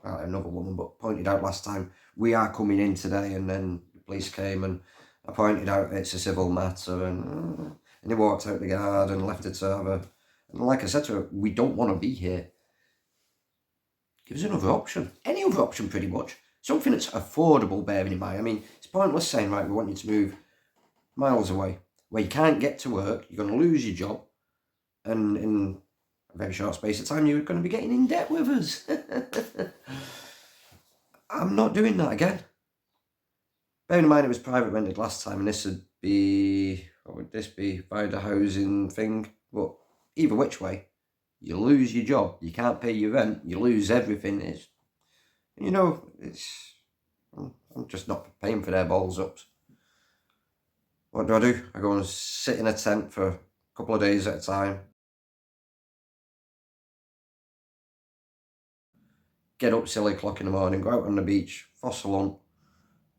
another woman, but pointed out last time, we are coming in today, and then the police came and I pointed out it's a civil matter, and they walked out the guard and left it to have a, and like I said to her, we don't want to be here. Give us another option. Any other option, pretty much. Something that's affordable, bearing in mind. I mean, it's pointless saying, right, we want you to move miles away, where you can't get to work, you're going to lose your job, and in a very short space of time, you're going to be getting in debt with us. I'm not doing that again. Bearing in mind it was private rented last time, and this would be, what would this be, via the housing thing, but either which way, you lose your job, you can't pay your rent, you lose everything. It's, I'm just not paying for their balls ups. What do? I go and sit in a tent for a couple of days at a time. Get up silly o'clock in the morning, go out on the beach, fossil on.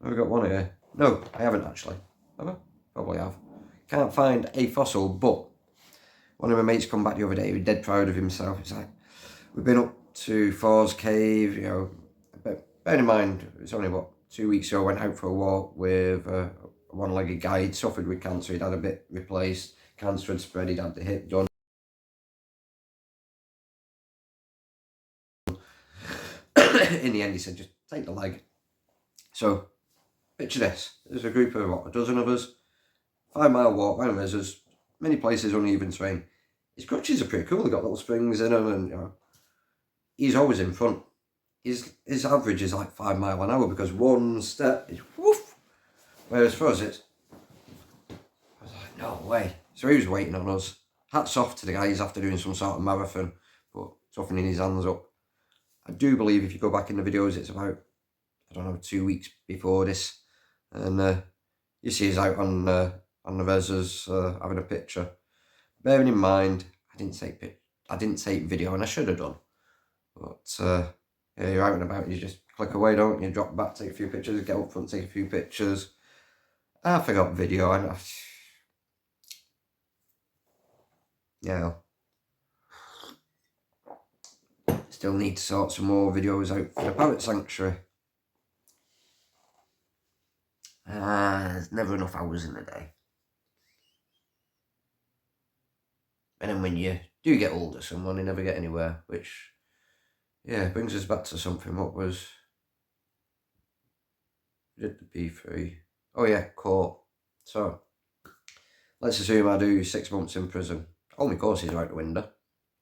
Have we got one here? No, I haven't actually. Have I? Probably have. Can't find a fossil, but one of my mates come back the other day, he was dead proud of himself. It's like, we've been up to Thor's Cave, but bear in mind, it's only, 2 weeks ago, I went out for a walk with a one-legged guy. He'd suffered with cancer, he'd had a bit replaced, cancer had spread, he'd had the hip done. In the end, he said, just take the leg. So, picture this, there's a group of, a dozen of us, 5-mile walk round there's many places uneven terrain. His crutches are pretty cool, they've got little springs in them, and he's always in front. His average is like 5 miles an hour because one step is woof. Whereas for us it's, I was like, no way. So he was waiting on us. Hats off to the guy, he's after doing some sort of marathon, but toughening his hands up. I do believe if you go back in the videos, it's about, 2 weeks before this, and you see he's out on the reses having a picture. Bearing in mind, I didn't take video, and I should have done. But yeah, you're out and about, you just click away, don't you? Drop back, take a few pictures, get up front, take a few pictures. I forgot video, and yeah. Still need to sort some more videos out for the Parrot Sanctuary. There's never enough hours in the day. And then when you do get older, someone, you never get anywhere, which, yeah, brings us back to something. What was, did the P3? Oh yeah, court. So, let's assume I do 6 months in prison. All my courses are out the window.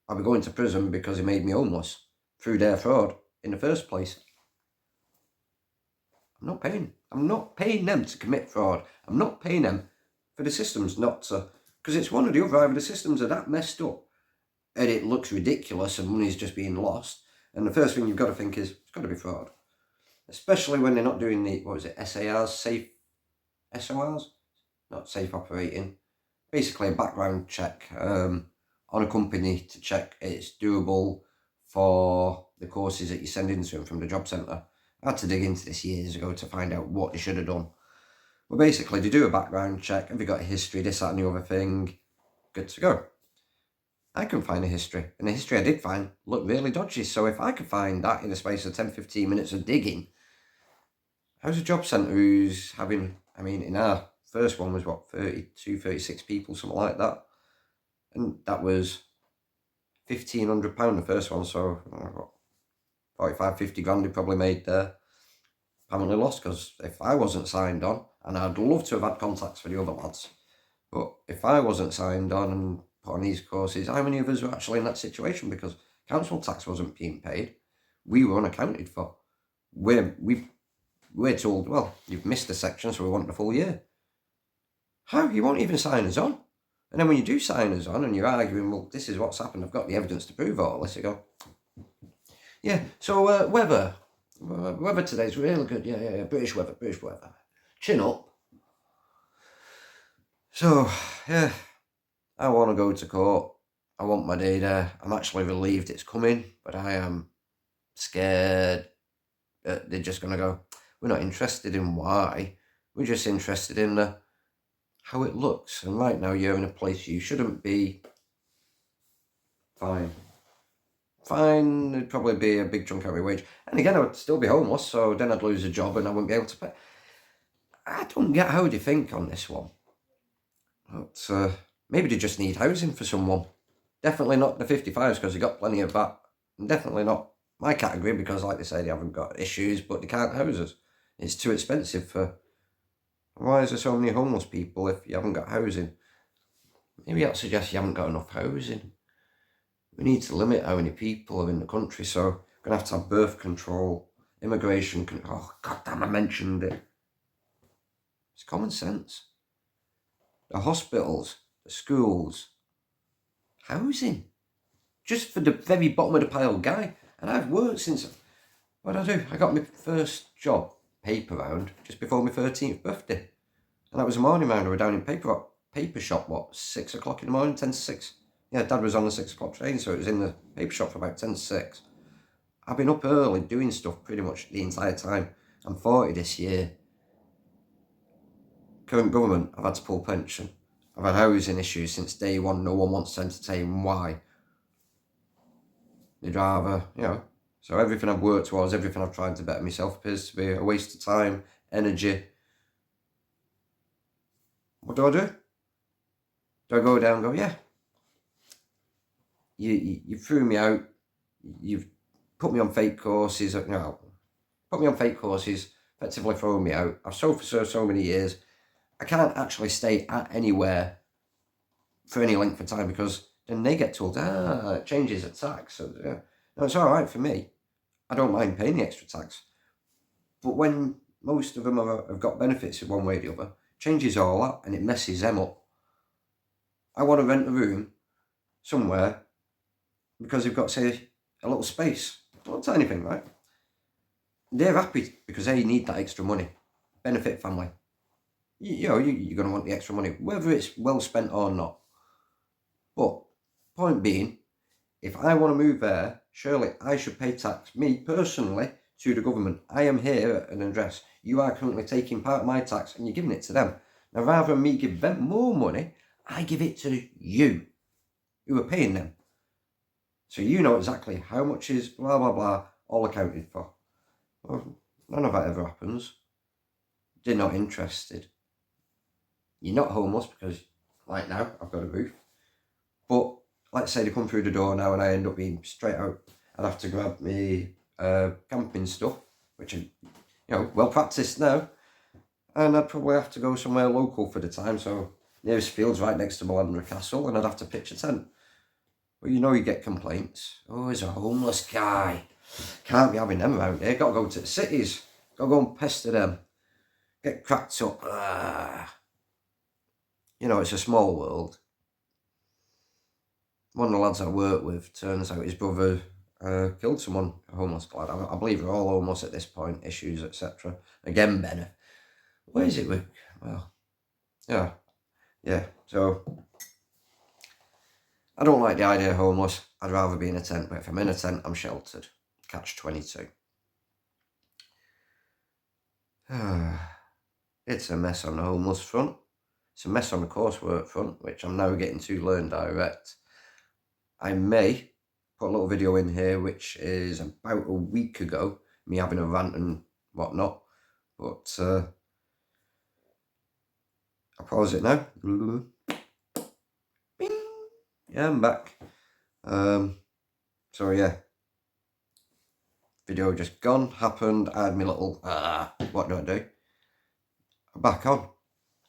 I'll be going to prison because he made me homeless through their fraud in the first place. I'm not paying them to commit fraud. I'm not paying them for the systems not to Because it's one or the other. Either the systems are that messed up and it looks ridiculous and money's just being lost. And the first thing you've got to think is, it's got to be fraud. Especially when they're not doing the, what was it, SARs, safe, SORs? Not safe operating. Basically a background check on a company to check it's doable for the courses that you send into them from the job centre. I had to dig into this years ago to find out what they should have done. Well, basically, they do a background check. Have you got a history, this, that and the other thing? Good to go. I couldn't find a history. And the history I did find looked really dodgy. So if I could find that in the space of 10-15 minutes of digging, how's a job centre who's having, I mean, in our first one was what, 32, 36 people, something like that. And that was £1,500 the first one. So 45, 50 grand they probably made there. Apparently lost, because if I wasn't signed on, and I'd love to have had contacts for the other lads, but if I wasn't signed on and put on these courses, how many of us were actually in that situation? Because council tax wasn't being paid. We were unaccounted for. We're told, well, you've missed a section, so we want the full year. How? You won't even sign us on. And then when you do sign us on and you're arguing, well, this is what's happened, I've got the evidence to prove all this, you go, yeah, so weather today's really good, yeah, British weather. Chin up. So, yeah, I want to go to court. I want my day there. I'm actually relieved it's coming, but I am scared that they're just going to go, we're not interested in why, we're just interested in how it looks. And right now you're in a place you shouldn't be. Fine, it'd probably be a big chunk out of my wage. And again, I would still be homeless, so then I'd lose a job and I wouldn't be able to pay. I don't get how they think on this one. But maybe they just need housing for someone. Definitely not the 55s, because they got plenty of that. And definitely not my category, because like they say, they haven't got issues, but they can't house us. It's too expensive for... Why is there so many homeless people if you haven't got housing? Maybe I'd suggest you haven't got enough housing. We need to limit how many people are in the country, so we're going to have birth control, immigration... Oh, goddamn, I mentioned it. It's common sense. The hospitals, the schools, housing. Just for the very bottom of the pile guy. And I've worked since... What did I do? I got my first job, paper round, just before my 13th birthday. And that was a morning round. I was down in paper shop, what, 6 o'clock in the morning, 10 to 6. Yeah, Dad was on the 6 o'clock train, so it was in the paper shop for about 10 to 6. I've been up early doing stuff pretty much the entire time. I'm 40 this year. Current government, I've had to pull pension. I've had housing issues since day one. No one wants to entertain why. They'd rather, so everything I've worked towards, everything I've tried to better myself appears to be a waste of time, energy. What do? Do I go down and go, yeah, you threw me out, you've put me on fake courses, put me on fake courses, effectively thrown me out. I've sold for so many years. I can't actually stay at anywhere for any length of time, because then they get told, it changes the tax. So, yeah. No, it's all right for me. I don't mind paying the extra tax. But when most of them have got benefits in one way or the other, changes all that and it messes them up. I want to rent a room somewhere because they've got, say, a little space. Not tiny thing, right? They're happy because they need that extra money. Benefit family. You're going to want the extra money, whether it's well spent or not. But, point being, if I want to move there, surely I should pay tax, me personally, to the government. I am here at an address. You are currently taking part of my tax and you're giving it to them. Now, rather than me give them more money, I give it to you, who are paying them. So you know exactly how much is blah, blah, blah, all accounted for. Well, none of that ever happens. They're not interested. You're not homeless because, like now, I've got a roof. But, let's say they come through the door now and I end up being straight out. I'd have to grab me camping stuff, which are, well practiced now. And I'd probably have to go somewhere local for the time. So, nearest field's right next to Malandra Castle, and I'd have to pitch a tent. Well, you get complaints. Oh, he's a homeless guy. Can't be having them around here. Got to go to the cities. Got to go and pester them. Get cracked up. It's a small world. one of the lads I work with, turns out his brother killed someone, a homeless lad. I believe we're all homeless at this point, issues, etc. Again, Benny. Where is it with? Well, yeah. So I don't like the idea of homeless. I'd rather be in a tent, but if I'm in a tent, I'm sheltered. Catch 22. It's a mess on the homeless front. It's a mess on the coursework front, which I'm now getting to learn direct. I may put a little video in here, which is about a week ago, me having a rant and whatnot, but I'll pause it now. Bing. Yeah, I'm back. So yeah, video just gone, happened, I had my little, what do I do? I'm back on.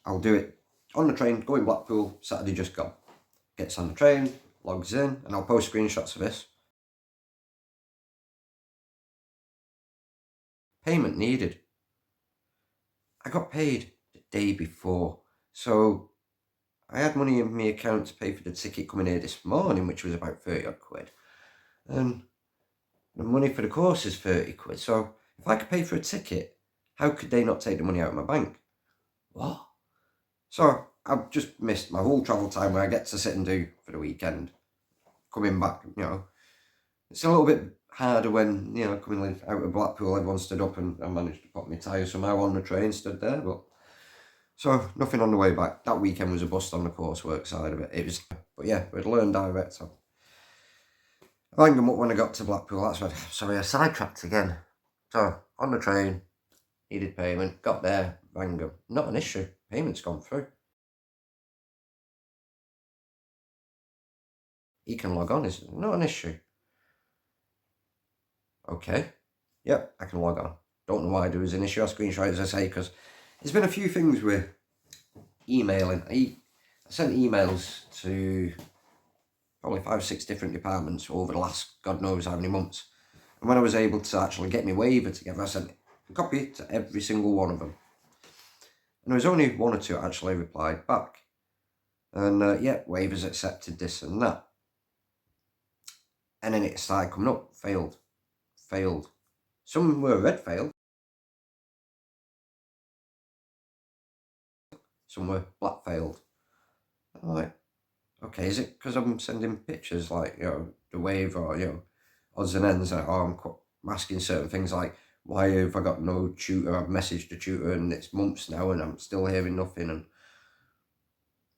I'll do it on the train, going Blackpool, Saturday just gone. Gets on the train, logs in, and I'll post screenshots of this. Payment needed. I got paid the day before, so I had money in my account to pay for the ticket coming here this morning, which was about 30 odd quid. And the money for the course is 30 quid, so if I could pay for a ticket, how could they not take the money out of my bank? What? So I've just missed my whole travel time where I get to sit and do for the weekend. Coming back, it's a little bit harder when, coming out of Blackpool, everyone stood up and I managed to pop my tyre somehow on the train, stood there, but... So, nothing on the way back. That weekend was a bust on the coursework side of it. But yeah, we'd learned direct, so... I rang them up when I got to Blackpool, that's when... Sorry, I sidetracked again. So, on the train, needed payment, got there, rang them. Not an issue, payment's gone through. He can log on, it's not an issue. Okay, yep, I can log on. Don't know why there was an issue. I'll screenshot it, as I say, because there's been a few things with emailing. I sent emails to probably 5 or 6 different departments over the last God knows how many months. And when I was able to actually get my waiver together, I sent a copy to every single one of them. And there was only 1 or 2 actually replied back. And yeah, waivers accepted, this and that. And then it started coming up, failed. Some were red failed. Some were black failed. I'm like, okay, is it because I'm sending pictures like, the wave or, odds and ends, or I'm asking certain things like, why have I got no tutor? I've messaged the tutor and it's months now and I'm still hearing nothing, and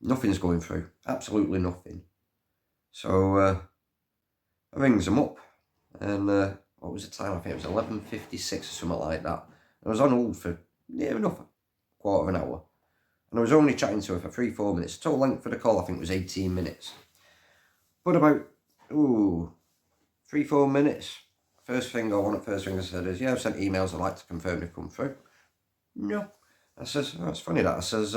nothing's going through, absolutely nothing. So I rings them up, and what was the time? I think it was 11:56 or something like that. I was on hold for near enough a quarter of an hour. And I was only chatting to her for 3-4 minutes. Total length for the call, I think, was 18 minutes. But about, 3-4 minutes. First thing I said is, yeah, I've sent emails, I'd like to confirm they've come through. No. I says, oh, it's funny that. I says,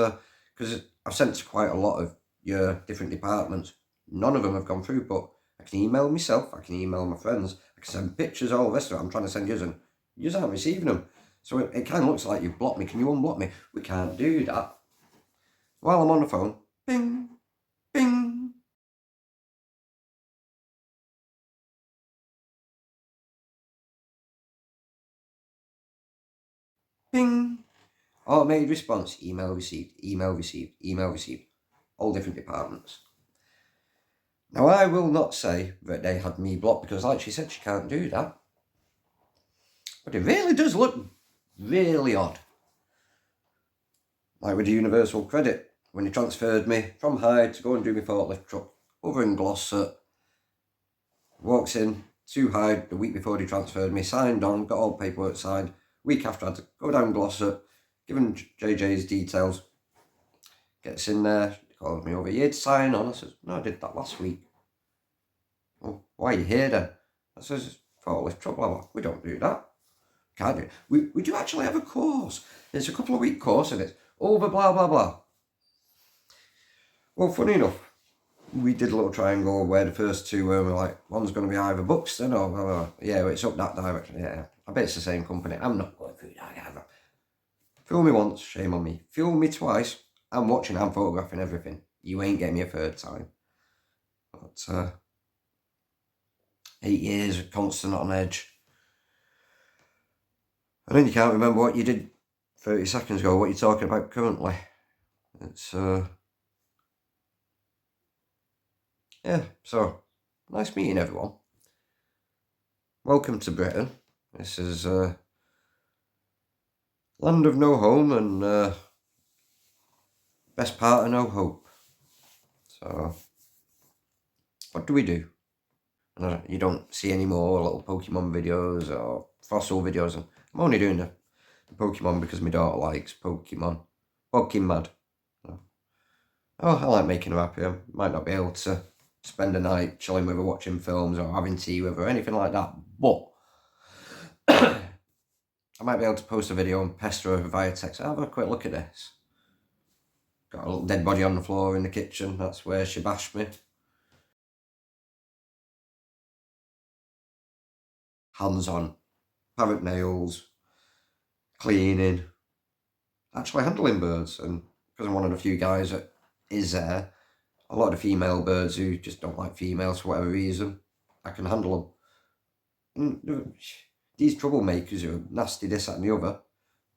because I've sent to quite a lot of your different departments. None of them have gone through, but I can email myself, I can email my friends, I can send pictures, all the rest of it. I'm trying to send yous, and yous aren't receiving them. So it kind of looks like you've blocked me. Can you unblock me? We can't do that. While I'm on the phone, bing, bing. Bing. Automated response, email received, email received, email received. All different departments. Now, I will not say that they had me blocked, because like she said, she can't do that. But it really does look really odd. Like with the Universal Credit, when they transferred me from Hyde to go and do my forklift truck over in Gloucester. Walks in to Hyde the week before they transferred me, signed on, got all the paperwork signed. Week after, I had to go down Gloucester, give him JJ's details. Gets in there, calls me over here to sign on. I says, no, I did that last week. Well, why are you here then? I says, forklift truck, blah, blah. We don't do that. Can't do it. We do actually have a course. It's a couple of week course and it's over blah, blah, blah. Well, funny enough, we did a little triangle where the first 2 were like, one's going to be either Buxton or blah, blah. Yeah, it's up that direction. Yeah, I bet it's the same company. I'm not going through that either. Fool me once, shame on me. Fool me twice, I'm watching, I'm photographing everything. You ain't getting me a 3rd time. But 8 years constant on edge. And then you can't remember what you did 30 seconds ago, what you're talking about currently. It's, yeah, so, nice meeting everyone. Welcome to Britain. This is land of no home and best part of no hope. So, what do we do? You don't see any more little Pokemon videos or fossil videos. I'm only doing the Pokemon because my daughter likes Pokemon. Pokemon. Oh, I like making her happy. I might not be able to spend a night chilling with her, watching films or having tea with her, or anything like that. But I might be able to post a video and pester her via text. Have a quick look at this. Got a little dead body on the floor in the kitchen. That's where she bashed me. Hands on. Parrot nails. Cleaning. Actually handling birds. And because I'm one of the few guys that is there, a lot of female birds who just don't like females for whatever reason, I can handle them. These troublemakers who are nasty, this, that and the other,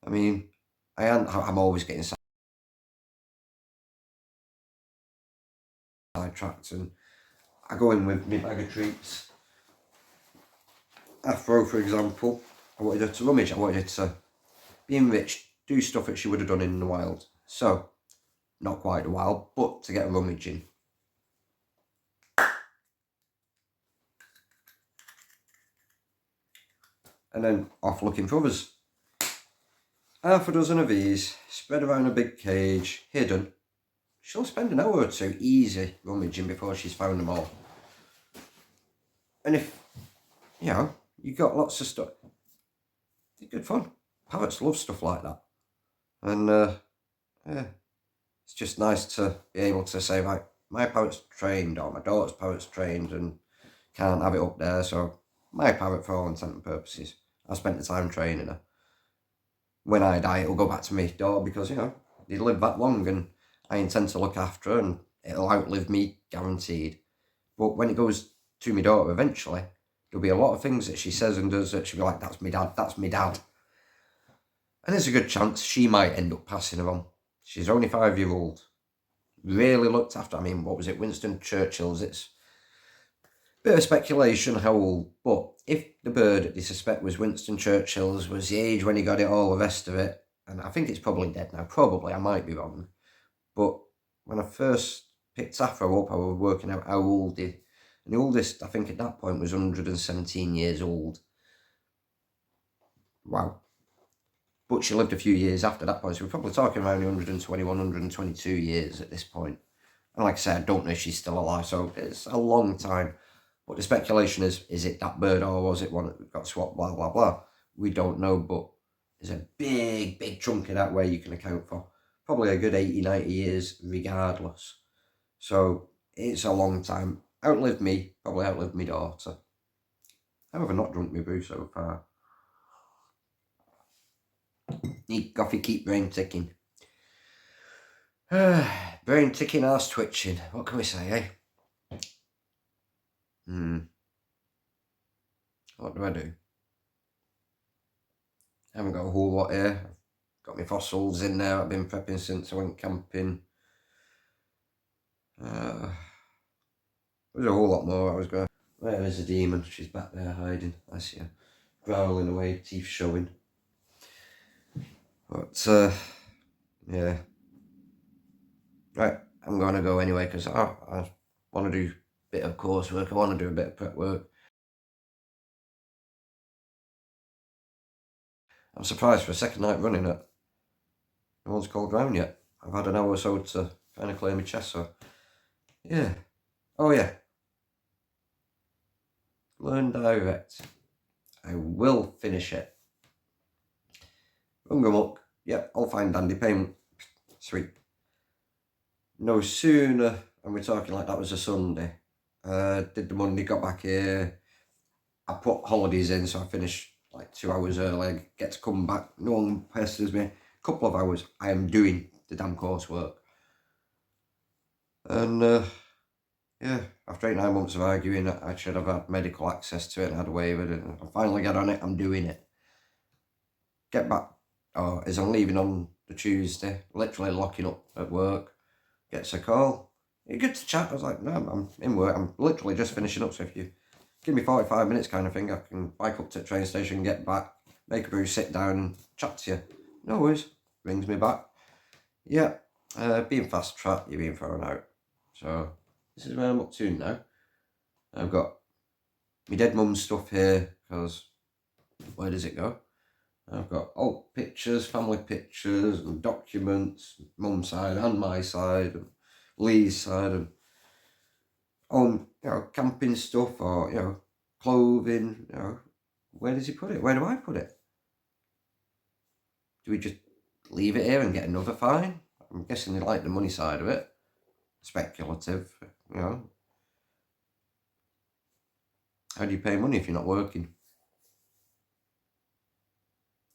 I mean, I'm always getting sidetracked, and I go in with my bag of treats. Afro, for example, I wanted her to rummage, I wanted her to be enriched, do stuff that she would have done in the wild. So, not quite the wild, but to get a rummaging. And then off looking for others. Half a dozen of these, spread around a big cage, hidden. She'll spend an hour or two easy rummaging before she's found them all. And if, you know, you got lots of stuff, it's good fun. Parrots love stuff like that. And, yeah, it's just nice to be able to say, like, my parrot's trained, or my daughter's parrot's trained, and can't have it up there, so my parrot, for all intent and purposes, I spent the time training her. When I die, it'll go back to my daughter because, you know, they live that long and I intend to look after her and it'll outlive me, guaranteed. But when it goes to my daughter eventually, there'll be a lot of things that she says and does that she'll be like, that's me dad, that's me dad. And there's a good chance she might end up passing her on. She's only 5-year-old. Really looked after. I mean, what was it? Winston Churchill's. It's a bit of speculation how old, but if the bird they suspect was Winston Churchill's, was the age when he got it, all the rest of it, and I think it's probably dead now. Probably, I might be wrong. But when I first picked Afro up, I was working out how old he, and the oldest, I think at that point, was 117 years old. Wow. But she lived a few years after that point, so we're probably talking around 121, 122 years at this point. And like I said, I don't know if she's still alive, so it's a long time. But the speculation is it that bird or was it one that got swapped, blah, blah, blah. We don't know, but there's a big, big chunk of that where you can account for. Probably a good 80, 90 years regardless. So it's a long time. Outlived me, probably outlived my daughter. However, not drunk me brew so far. Need coffee, keep brain ticking. Brain ticking, arse twitching. What can we say, eh? What do I do? I haven't got a whole lot here. I've got my fossils in there. I've been prepping since I went camping. There's a whole lot more I was going. Where is the demon? She's back there hiding. I see her growling away, teeth showing. But yeah. Right, I'm going to go anyway because I want to do a bit of coursework. I want to do a bit of prep work. I'm surprised for a second night running it. No one's called round yet. I've had an hour or so to kind of clear my chest, so yeah. Oh yeah. Learn direct. I will finish it. Rungamuck. Yep, all fine dandy. Payment. Sweet. No sooner, and we're talking like that was a Sunday. Did the Monday, got back here. I put holidays in, so I finished like 2 hours early. I get to come back. No one pesters me. A couple of hours. I am doing the damn coursework. And yeah, after 8-9 months of arguing, I should have had medical access to it and had a waiver, and I finally get on it, I'm doing it. Get back, as I'm leaving on the Tuesday, literally locking up at work, gets a call. You're good to chat. I was like, no, I'm in work, I'm literally just finishing up, so if you give me 45 minutes kind of thing, I can bike up to the train station, get back, make a brew, sit down and chat to you. No worries. Rings me back. Yeah, being fast track, you're being thrown out. So this is where I'm up to now. I've got my dead mum's stuff here, because where does it go? I've got old pictures, family pictures and documents, mum's side and my side and Lee's side, and camping stuff, or clothing. Where does he put it? Where do I put it? Do we just leave it here and get another fine? I'm guessing they like the money side of it. Speculative, How do you pay money if you're not working?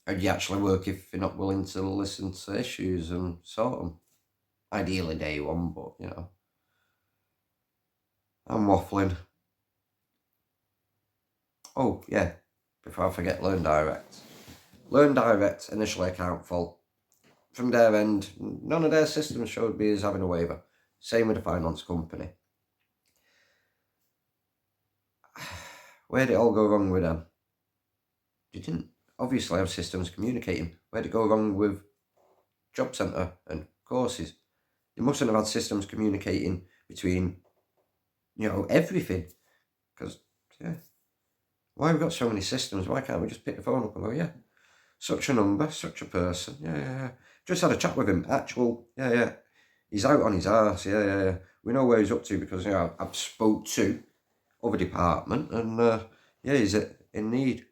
How do you actually work if you're not willing to listen to issues and sort them? Ideally day one, but I'm waffling. Oh yeah, before I forget, Learn Direct. Learn Direct, initially account fault. From their end, none of their systems showed me as having a waiver. Same with the finance company. Where did it all go wrong with them? They didn't obviously have systems communicating. Where did it go wrong with Job Centre and courses? They mustn't have had systems communicating between, everything. Because, why have we got so many systems? Why can't we just pick the phone up and go, yeah, such a number, such a person, yeah. Just had a chat with him, he's out on his arse, yeah. We know where he's up to because, I've spoke to other department and, he's in need.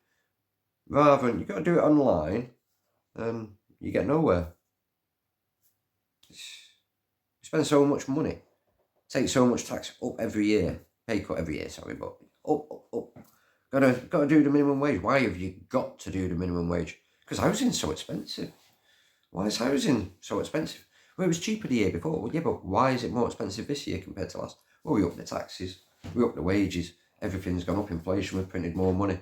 Rather than, you've got to do it online and you get nowhere. You spend so much money, take so much tax up every year, pay cut every year, sorry, but up. Got to do the minimum wage. Why have you got to do the minimum wage? Because housing's so expensive. Why is housing so expensive? Well, it was cheaper the year before. Well, yeah, but why is it more expensive this year compared to last? Well, we upped the taxes, we upped the wages, everything's gone up, inflation, we've printed more money.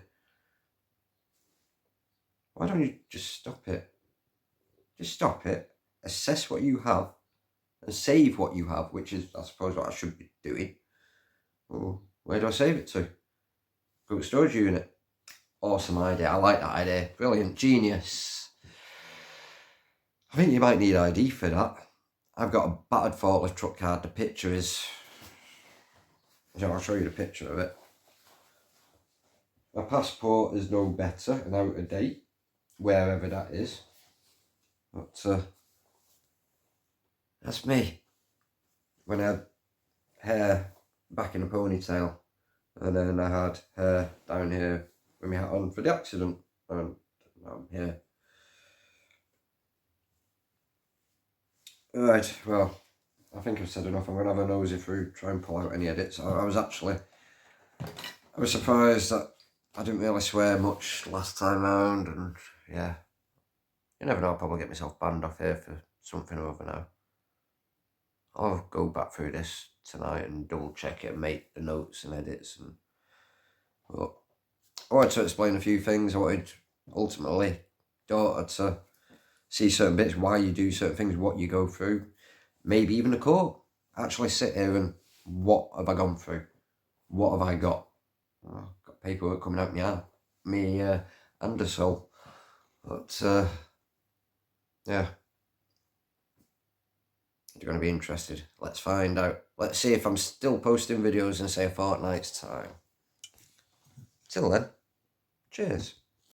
Why don't you just stop it? Just stop it, assess what you have, and save what you have, which is, I suppose, what I should be doing. Well, where do I save it to? Group storage unit. Awesome idea. I like that idea. Brilliant. Genius. I think you might need ID for that. I've got a battered forklift truck card. The picture is... I'll show you the picture of it. My passport is no better and out of date, wherever that is. But that's me. When I had hair back in a ponytail, and then I had hair down here with my hat on for the accident, and I'm here. Right, well, I think I've said enough. I'm going to have a nosy through, try and pull out any edits. I was surprised that I didn't really swear much last time round, and yeah, you never know, I'll probably get myself banned off here for something or other now. I'll go back through this tonight and double check it and make the notes and edits. But I wanted to explain a few things. I wanted, ultimately, daughter to see certain bits, why you do certain things, what you go through, maybe even a court. Actually sit here and, what have I gone through? What have I got? Oh, I've got paperwork coming out me Andersol. But yeah, you're going to be interested. Let's find out. Let's see if I'm still posting videos in, say, a fortnight's time. Till then, cheers.